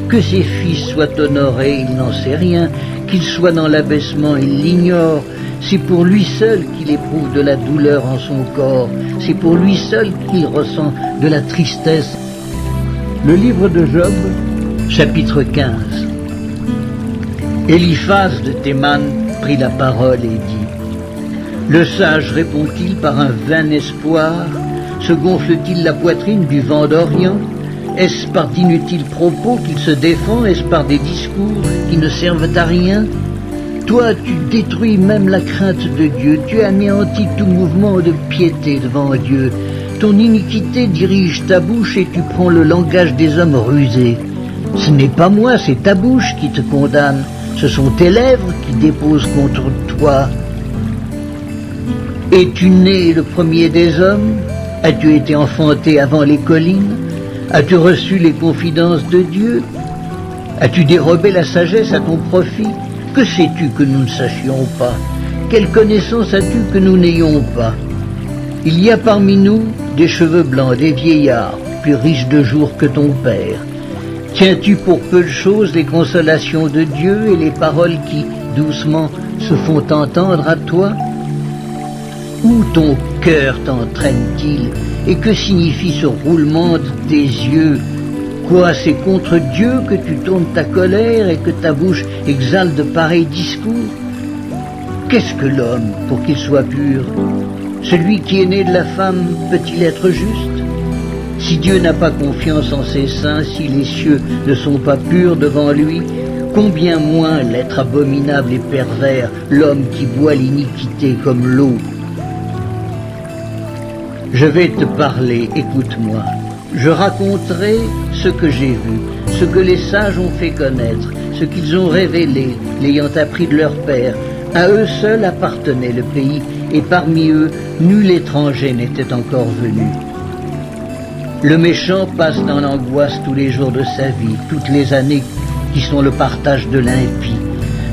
Que ses fils soient honorés, il n'en sait rien. Qu'il soit dans l'abaissement, il l'ignore. C'est pour lui seul qu'il éprouve de la douleur en son corps. C'est pour lui seul qu'il ressent de la tristesse. Le livre de Job, chapitre 15. Eliphaz de Théman prit la parole et dit: Le sage répond-il par un vain espoir? Se gonfle-t-il la poitrine du vent d'Orient? Est-ce par d'inutiles propos qu'il se défend? Est-ce par des discours qui ne servent à rien? Toi, tu détruis même la crainte de Dieu, tu anéantis tout mouvement de piété devant Dieu. Ton iniquité dirige ta bouche et tu prends le langage des hommes rusés. Ce n'est pas moi, c'est ta bouche qui te condamne. Ce sont tes lèvres qui déposent contre toi. Es-tu né le premier des hommes? As-tu été enfanté avant les collines? As-tu reçu les confidences de Dieu? As-tu dérobé la sagesse à ton profit? Que sais-tu que nous ne sachions pas? Quelle connaissance as-tu que nous n'ayons pas? Il y a parmi nous des cheveux blancs, des vieillards, plus riches de jours que ton père. Tiens-tu pour peu de choses les consolations de Dieu et les paroles qui, doucement, se font entendre à toi? Où ton cœur t'entraîne-t-il et que signifie ce roulement de tes yeux? Quoi, c'est contre Dieu que tu tournes ta colère et que ta bouche exhale de pareils discours? Qu'est-ce que l'homme pour qu'il soit pur? Celui qui est né de la femme peut-il être juste? Si Dieu n'a pas confiance en ses saints, si les cieux ne sont pas purs devant lui, combien moins l'être abominable et pervers, l'homme qui boit l'iniquité comme l'eau? Je vais te parler, écoute-moi. Je raconterai ce que j'ai vu, ce que les sages ont fait connaître, ce qu'ils ont révélé, l'ayant appris de leur père. À eux seuls appartenait le pays, et parmi eux, nul étranger n'était encore venu. Le méchant passe dans l'angoisse tous les jours de sa vie, toutes les années qui sont le partage de l'impie.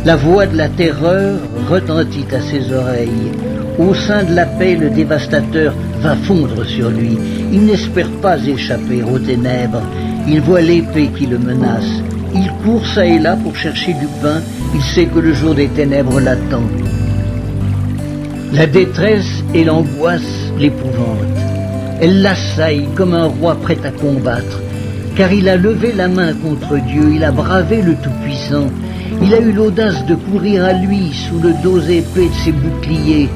La voix de la terreur retentit à ses oreilles. Au sein de la paix, le dévastateur va fondre sur lui. Il n'espère pas échapper aux ténèbres. Il voit l'épée qui le menace. Il court çà et là pour chercher du pain. Il sait que le jour des ténèbres l'attend. La détresse et l'angoisse l'épouvantent. Elle l'assaille comme un roi prêt à combattre. Car il a levé la main contre Dieu, il a bravé le Tout-Puissant. Il a eu l'audace de courir à lui sous le dos épais de ses boucliers.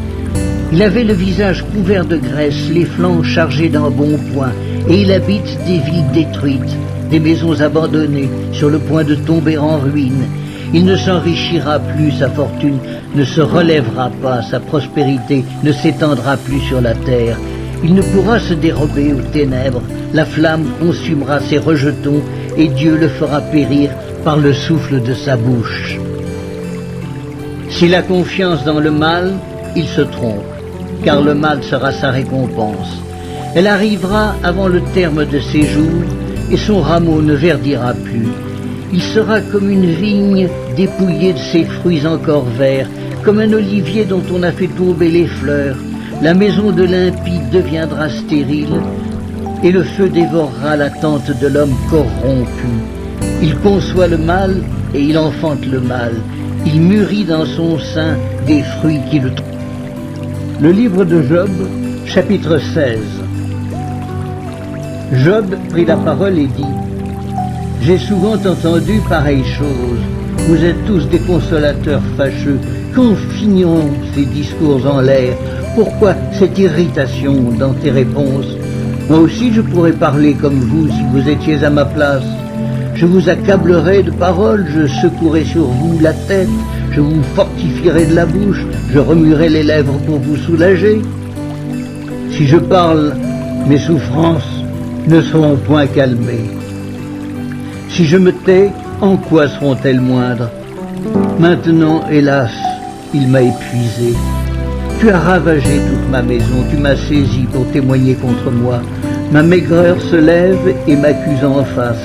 Il avait le visage couvert de graisse, les flancs chargés d'embonpoint, et il habite des villes détruites, des maisons abandonnées, sur le point de tomber en ruine. Il ne s'enrichira plus, sa fortune ne se relèvera pas, sa prospérité ne s'étendra plus sur la terre. Il ne pourra se dérober aux ténèbres, la flamme consumera ses rejetons et Dieu le fera périr par le souffle de sa bouche. S'il a confiance dans le mal, il se trompe, car le mal sera sa récompense. Elle arrivera avant le terme de ses jours et son rameau ne verdira plus. Il sera comme une vigne dépouillée de ses fruits encore verts, comme un olivier dont on a fait tomber les fleurs. La maison de l'impie deviendra stérile, et le feu dévorera la tente de l'homme corrompu. Il conçoit le mal, et il enfante le mal. Il mûrit dans son sein des fruits qui le trompent. Le livre de Job, chapitre 16. Job prit la parole et dit: j'ai souvent entendu pareille chose. Vous êtes tous des consolateurs fâcheux. Quand finiront ces discours en l'air? Pourquoi cette irritation dans tes réponses? Moi aussi je pourrais parler comme vous si vous étiez à ma place. Je vous accablerai de paroles, je secouerai sur vous la tête, je vous fortifierai de la bouche, je remuerai les lèvres pour vous soulager. Si je parle, mes souffrances ne seront point calmées. Si je me tais, en quoi seront-elles moindres? Maintenant, hélas, il m'a épuisé. Tu as ravagé toute ma maison, tu m'as saisi pour témoigner contre moi. Ma maigreur se lève et m'accuse en face.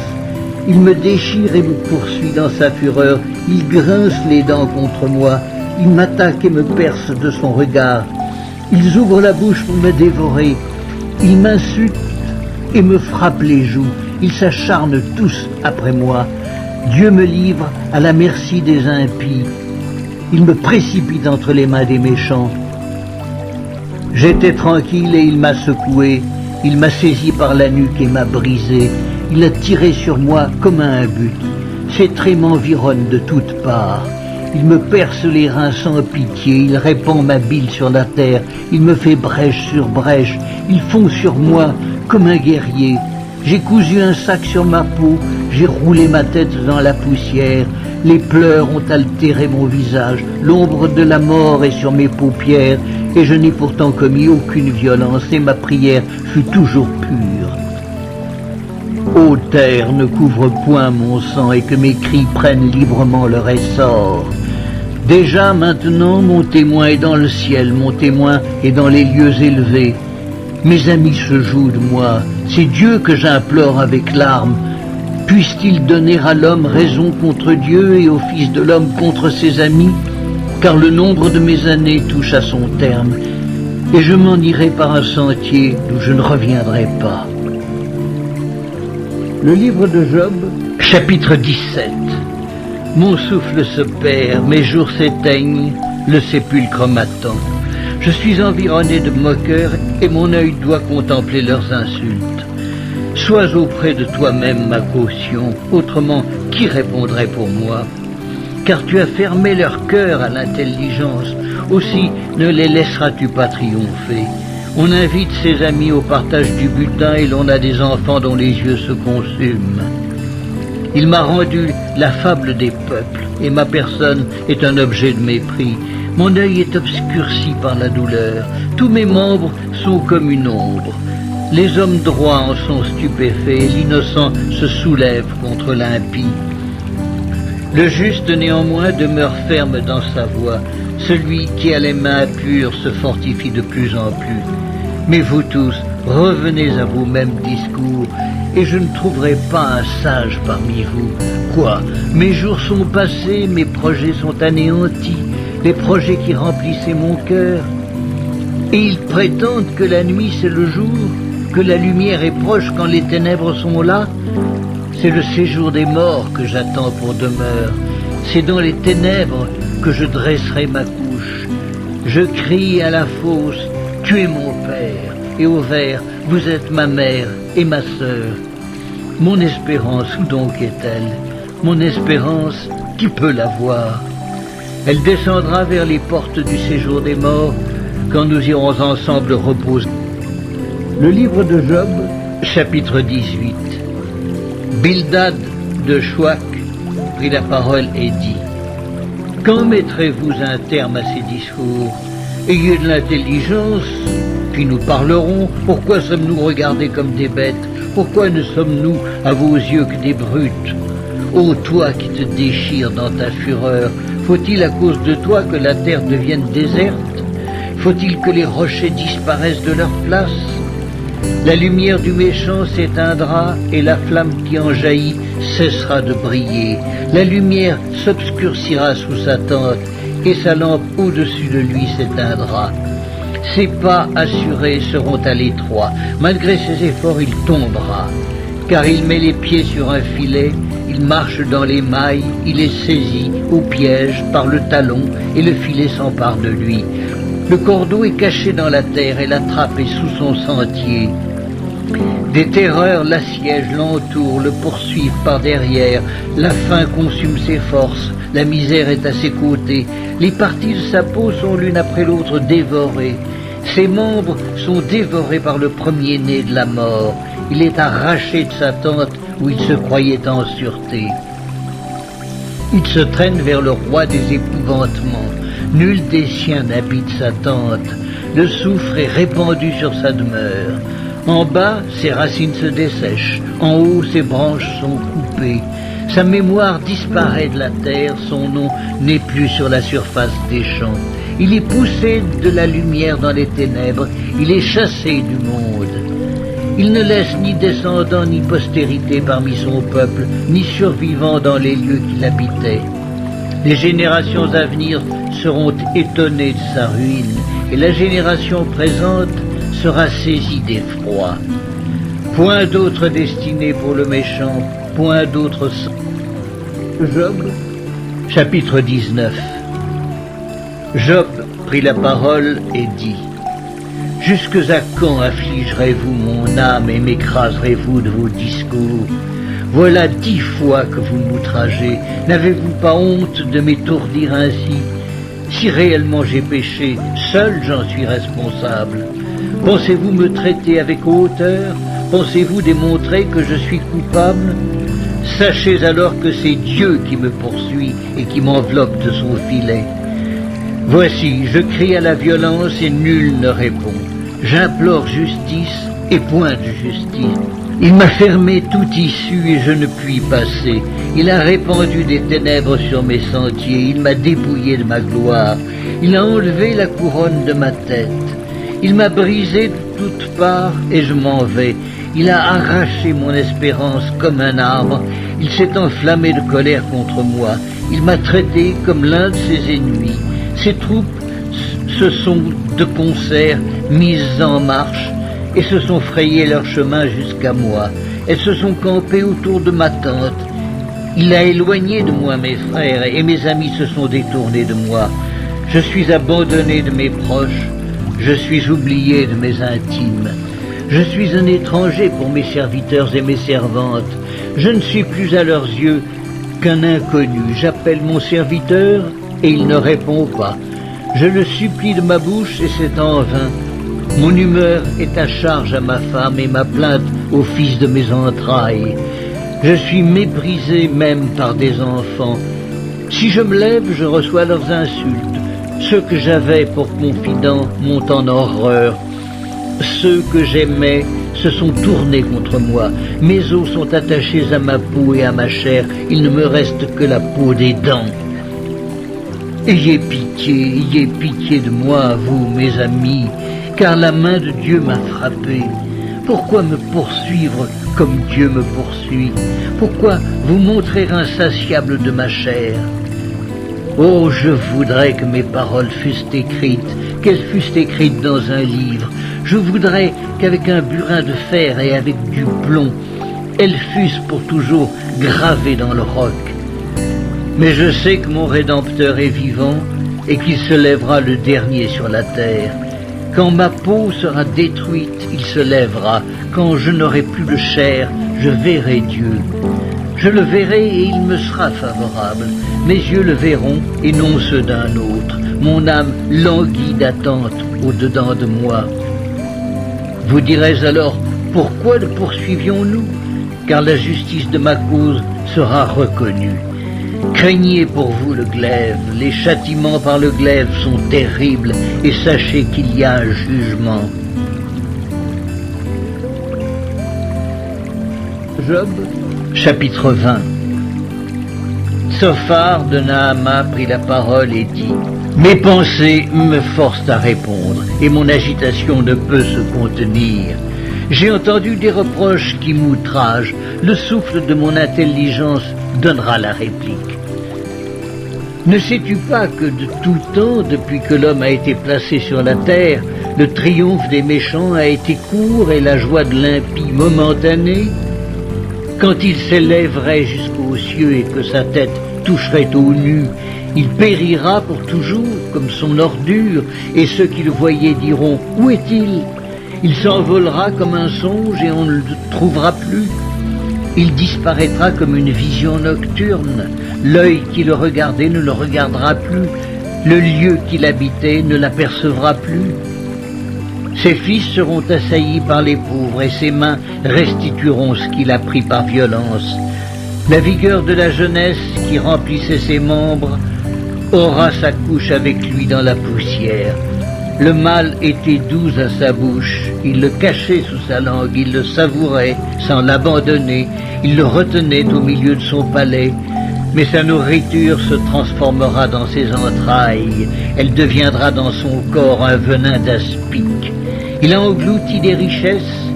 Il me déchire et me poursuit dans sa fureur. Il grince les dents contre moi. Il m'attaque et me perce de son regard. Ils ouvrent la bouche pour me dévorer. Ils m'insultent et me frappent les joues. Ils s'acharnent tous après moi. Dieu me livre à la merci des impies. Il me précipite entre les mains des méchants. J'étais tranquille et il m'a secoué. Il m'a saisi par la nuque et m'a brisé. Il a tiré sur moi comme à un but. Ses traits m'environnent de toutes parts. Il me perce les reins sans pitié. Il répand ma bile sur la terre. Il me fait brèche sur brèche. Il fond sur moi comme un guerrier. J'ai cousu un sac sur ma peau, j'ai roulé ma tête dans la poussière, les pleurs ont altéré mon visage, l'ombre de la mort est sur mes paupières, et je n'ai pourtant commis aucune violence, et ma prière fut toujours pure. Ô terre, ne couvre point mon sang, et que mes cris prennent librement leur essor. Déjà maintenant mon témoin est dans le ciel, mon témoin est dans les lieux élevés. Mes amis se jouent de moi, c'est Dieu que j'implore avec larmes. Puisse-t-il donner à l'homme raison contre Dieu et au Fils de l'homme contre ses amis? Car le nombre de mes années touche à son terme, et je m'en irai par un sentier d'où je ne reviendrai pas. Le livre de Job, chapitre 17. Mon souffle se perd, mes jours s'éteignent, le sépulcre m'attend. Je suis environné de moqueurs et mon œil doit contempler leurs insultes. Sois auprès de toi-même ma caution, autrement qui répondrait pour moi? Car tu as fermé leur cœur à l'intelligence, aussi ne les laisseras-tu pas triompher. On invite ses amis au partage du butin et l'on a des enfants dont les yeux se consument. Il m'a rendu la fable des peuples et ma personne est un objet de mépris. Mon œil est obscurci par la douleur, tous mes membres sont comme une ombre. Les hommes droits en sont stupéfaits, et l'innocent se soulève contre l'impie. Le juste néanmoins demeure ferme dans sa voie, celui qui a les mains pures se fortifie de plus en plus. Mais vous tous, revenez à vos mêmes discours, et je ne trouverai pas un sage parmi vous. Quoi? Mes jours sont passés, mes projets sont anéantis, les projets qui remplissaient mon cœur. Et ils prétendent que la nuit c'est le jour, que la lumière est proche quand les ténèbres sont là. C'est le séjour des morts que j'attends pour demeure. C'est dans les ténèbres que je dresserai ma couche. Je crie à la fosse, tu es mon père, et au ver, vous êtes ma mère et ma sœur. Mon espérance, où donc est-elle? Mon espérance, qui peut la voir? Elle descendra vers les portes du séjour des morts, quand nous irons ensemble reposer. Le livre de Job, chapitre 18. Bildad de Chouac prit la parole et dit: Quand mettrez-vous un terme à ces discours? Ayez de l'intelligence, puis nous parlerons. Pourquoi sommes-nous regardés comme des bêtes? Pourquoi ne sommes-nous à vos yeux que des brutes? Ô toi qui te déchires dans ta fureur, faut-il à cause de toi que la terre devienne déserte? Faut-il que les rochers disparaissent de leur place? La lumière du méchant s'éteindra et la flamme qui en jaillit cessera de briller. La lumière s'obscurcira sous sa tente et sa lampe au-dessus de lui s'éteindra. Ses pas assurés seront à l'étroit. Malgré ses efforts, il tombera. Car il met les pieds sur un filet, il marche dans les mailles, il est saisi au piège par le talon et le filet s'empare de lui. Le cordeau est caché dans la terre et la trappe est sous son sentier. Des terreurs l'assiègent, l'entourent, le poursuivent par derrière. La faim consume ses forces, la misère est à ses côtés. Les parties de sa peau sont l'une après l'autre dévorées. Ses membres sont dévorés par le premier-né de la mort. Il est arraché de sa tente où il se croyait en sûreté. Il se traîne vers le roi des épouvantements. Nul des siens n'habite sa tente. Le soufre est répandu sur sa demeure. En bas, ses racines se dessèchent. En haut, ses branches sont coupées. Sa mémoire disparaît de la terre. Son nom n'est plus sur la surface des champs. Il est poussé de la lumière dans les ténèbres. Il est chassé du monde. Il ne laisse ni descendants ni postérité parmi son peuple, ni survivants dans les lieux qu'il habitait. Les générations à venir seront étonnées de sa ruine, et la génération présente sera saisie d'effroi. Point d'autre destinée pour le méchant, point d'autre sang. Job, chapitre 19. Job prit la parole et dit: Jusque à quand affligerez-vous mon âme et m'écraserez-vous de vos discours? Voilà 10 fois que vous m'outragez. N'avez-vous pas honte de m'étourdir ainsi? Si réellement j'ai péché, seul j'en suis responsable. Pensez-vous me traiter avec hauteur? Pensez-vous démontrer que je suis coupable? Sachez alors que c'est Dieu qui me poursuit et qui m'enveloppe de son filet. Voici, je crie à la violence et nul ne répond. J'implore justice et point de justice. Il m'a fermé toute issue et je ne puis passer. Il a répandu des ténèbres sur mes sentiers. Il m'a dépouillé de ma gloire. Il a enlevé la couronne de ma tête. Il m'a brisé de toutes parts et je m'en vais. Il a arraché mon espérance comme un arbre. Il s'est enflammé de colère contre moi. Il m'a traité comme l'un de ses ennemis. Ses troupes se sont de concert mises en marche et se sont frayées leur chemin jusqu'à moi. Elles se sont campées autour de ma tente. Il a éloigné de moi mes frères et mes amis se sont détournés de moi. Je suis abandonné de mes proches. Je suis oublié de mes intimes. Je suis un étranger pour mes serviteurs et mes servantes. Je ne suis plus à leurs yeux qu'un inconnu. J'appelle mon serviteur et il ne répond pas. Je le supplie de ma bouche et c'est en vain. Mon humeur est à charge à ma femme et ma plainte au fils de mes entrailles. Je suis méprisé même par des enfants. Si je me lève, je reçois leurs insultes. Ceux que j'avais pour confidents m'ont en horreur. Ceux que j'aimais se sont tournés contre moi. Mes os sont attachés à ma peau et à ma chair. Il ne me reste que la peau des dents. Ayez pitié de moi, vous, mes amis, car la main de Dieu m'a frappé. Pourquoi me poursuivre comme Dieu me poursuit? Pourquoi vous montrer insatiable de ma chair? Oh, je voudrais que mes paroles fussent écrites, qu'elles fussent écrites dans un livre. Je voudrais qu'avec un burin de fer et avec du plomb, elles fussent pour toujours gravées dans le roc. Mais je sais que mon Rédempteur est vivant et qu'il se lèvera le dernier sur la terre. Quand ma peau sera détruite, il se lèvera. Quand je n'aurai plus de chair, je verrai Dieu. Je le verrai et il me sera favorable. Mes yeux le verront et non ceux d'un autre. mon âme languit d'attente au-dedans de moi. Vous direz alors, pourquoi le poursuivions-nous? Car la justice de ma cause sera reconnue. Craignez pour vous le glaive, les châtiments par le glaive sont terribles, et sachez qu'il y a un jugement. Job, chapitre 20. Sophar de Naama prit la parole et dit: mes pensées me forcent à répondre, et mon agitation ne peut se contenir. J'ai entendu des reproches qui m'outragent, le souffle de mon intelligence donnera la réplique. Ne sais-tu pas que de tout temps, depuis que l'homme a été placé sur la terre, le triomphe des méchants a été court et la joie de l'impie momentanée? Quand il s'élèverait jusqu'aux cieux et que sa tête toucherait au nu, il périra pour toujours comme son ordure, et ceux qui le voyaient diront: où est-il? Il s'envolera comme un songe et on ne le trouvera plus. Il disparaîtra comme une vision nocturne. L'œil qui le regardait ne le regardera plus. Le lieu qu'il habitait ne l'apercevra plus. Ses fils seront assaillis par les pauvres et ses mains restitueront ce qu'il a pris par violence. La vigueur de la jeunesse qui remplissait ses membres aura sa couche avec lui dans la poussière. Le mal était doux à sa bouche, il le cachait sous sa langue, il le savourait sans l'abandonner, il le retenait au milieu de son palais, mais sa nourriture se transformera dans ses entrailles, elle deviendra dans son corps un venin d'aspic. Il a englouti des richesses,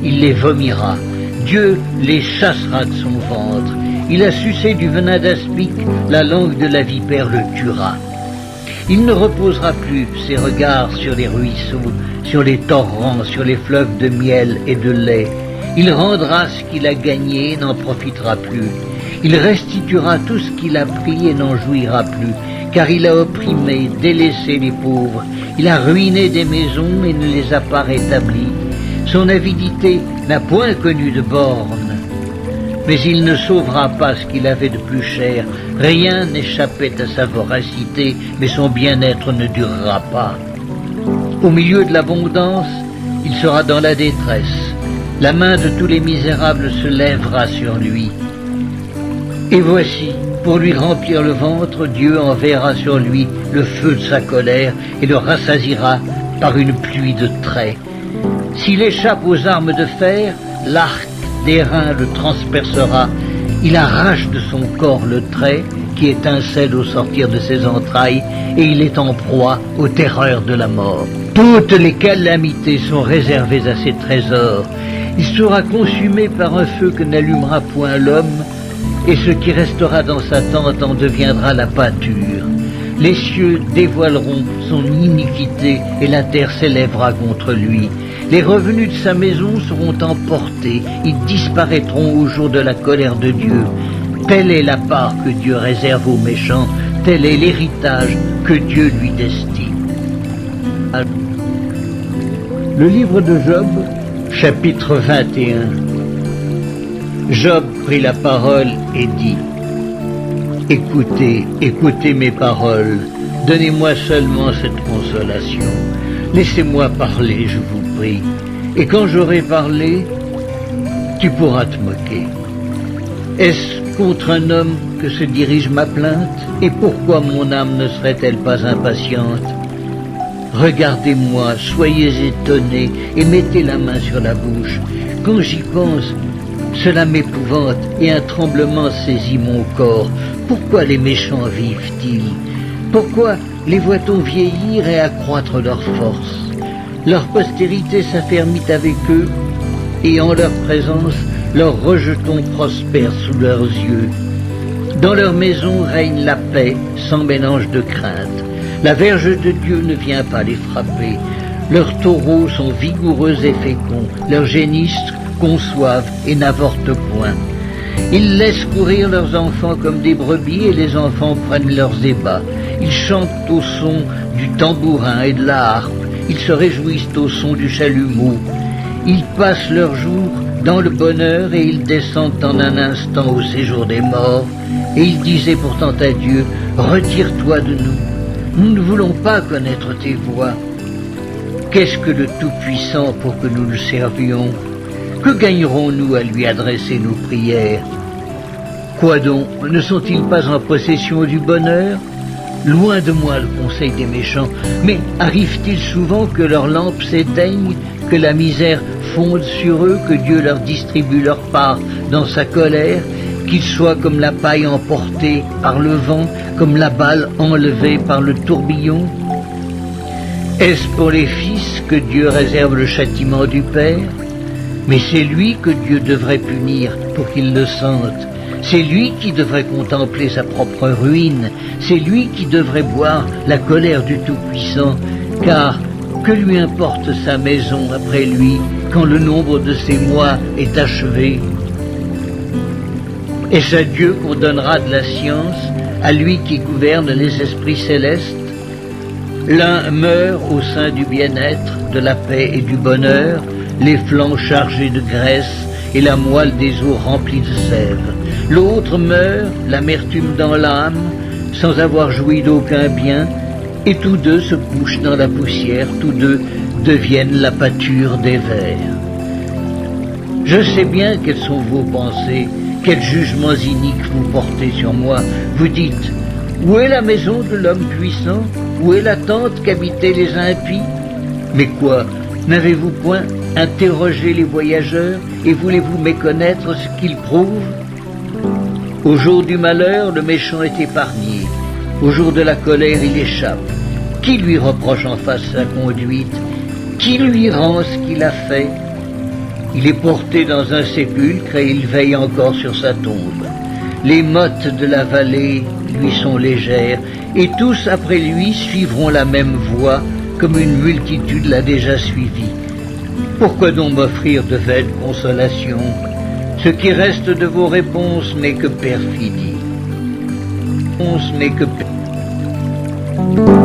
il les vomira, Dieu les chassera de son ventre, il a sucé du venin d'aspic, la langue de la vipère le tuera. Il ne reposera plus ses regards sur les ruisseaux, sur les torrents, sur les fleuves de miel et de lait. Il rendra ce qu'il a gagné et n'en profitera plus. Il restituera tout ce qu'il a pris et n'en jouira plus, car il a opprimé, délaissé les pauvres. Il a ruiné des maisons et ne les a pas rétablies. Son avidité n'a point connu de bornes. Mais il ne sauvera pas ce qu'il avait de plus cher. Rien n'échappait à sa voracité, mais son bien-être ne durera pas. Au milieu de l'abondance, il sera dans la détresse. La main de tous les misérables se lèvera sur lui. Et voici, pour lui remplir le ventre, Dieu enverra sur lui le feu de sa colère et le rassasiera par une pluie de traits. S'il échappe aux armes de fer, l'arc d'airain le transpercera, il arrache de son corps le trait qui étincelle au sortir de ses entrailles, et il est en proie aux terreurs de la mort. Toutes les calamités sont réservées à ses trésors. Il sera consumé par un feu que n'allumera point l'homme, et ce qui restera dans sa tente en deviendra la pâture. Les cieux dévoileront son iniquité, et la terre s'élèvera contre lui. Les revenus de sa maison seront emportés, ils disparaîtront au jour de la colère de Dieu. Telle est la part que Dieu réserve aux méchants, tel est l'héritage que Dieu lui destine. Le livre de Job, chapitre 21. Job prit la parole et dit: écoutez, écoutez mes paroles, donnez-moi seulement cette consolation. Laissez-moi parler, je vous prie, et quand j'aurai parlé, tu pourras te moquer. Est-ce contre un homme que se dirige ma plainte? Et pourquoi mon âme ne serait-elle pas impatiente? Regardez-moi, soyez étonnés, et mettez la main sur la bouche. Quand j'y pense, cela m'épouvante, et un tremblement saisit mon corps. Pourquoi les méchants vivent-ils? Pourquoi les voit-on vieillir et accroître leur force? Leur postérité s'affermit avec eux, et en leur présence, leurs rejetons prospèrent sous leurs yeux. Dans leur maison règne la paix, sans mélange de crainte. La verge de Dieu ne vient pas les frapper. Leurs taureaux sont vigoureux et féconds, leurs génisses conçoivent et n'avortent point. Ils laissent courir leurs enfants comme des brebis, et les enfants prennent leurs ébats. Ils chantent au son du tambourin et de la harpe. Ils se réjouissent au son du chalumeau. Ils passent leurs jours dans le bonheur, et ils descendent en un instant au séjour des morts. Et ils disaient pourtant à Dieu: retire-toi de nous. Nous ne voulons pas connaître tes voies. Qu'est-ce que le Tout-Puissant pour que nous le servions? Que gagnerons-nous à lui adresser nos prières? Quoi donc? Ne sont-ils pas en possession du bonheur? Loin de moi le conseil des méchants, mais arrive-t-il souvent que leurs lampes s'éteignent, que la misère fonde sur eux, que Dieu leur distribue leur part dans sa colère, qu'ils soient comme la paille emportée par le vent, comme la balle enlevée par le tourbillon? Est-ce pour les fils que Dieu réserve le châtiment du Père? Mais c'est lui que Dieu devrait punir pour qu'il le sente. C'est lui qui devrait contempler sa propre ruine. C'est lui qui devrait boire la colère du Tout-Puissant. Car que lui importe sa maison après lui, quand le nombre de ses mois est achevé? Est-ce à Dieu qu'on donnera de la science, à lui qui gouverne les esprits célestes? L'un meurt au sein du bien-être, de la paix et du bonheur, les flancs chargés de graisse et la moelle des os remplie de sève. L'autre meurt, l'amertume dans l'âme, sans avoir joui d'aucun bien, et tous deux se couchent dans la poussière, tous deux deviennent la pâture des vers. Je sais bien quelles sont vos pensées, quels jugements iniques vous portez sur moi. Vous dites, où est la maison de l'homme puissant? Où est la tente qu'habitaient les impies? Mais quoi, n'avez-vous point interrogé les voyageurs et voulez-vous méconnaître ce qu'ils prouvent? Au jour du malheur, le méchant est épargné. Au jour de la colère, il échappe. Qui lui reproche en face sa conduite? Qui lui rend ce qu'il a fait? Il est porté dans un sépulcre et il veille encore sur sa tombe. Les mottes de la vallée lui sont légères, et tous après lui suivront la même voie, comme une multitude l'a déjà suivi. Pourquoi donc m'offrir de vaines consolations? Ce qui reste de vos réponses n'est que perfidie. Réponse n'est que perfidie.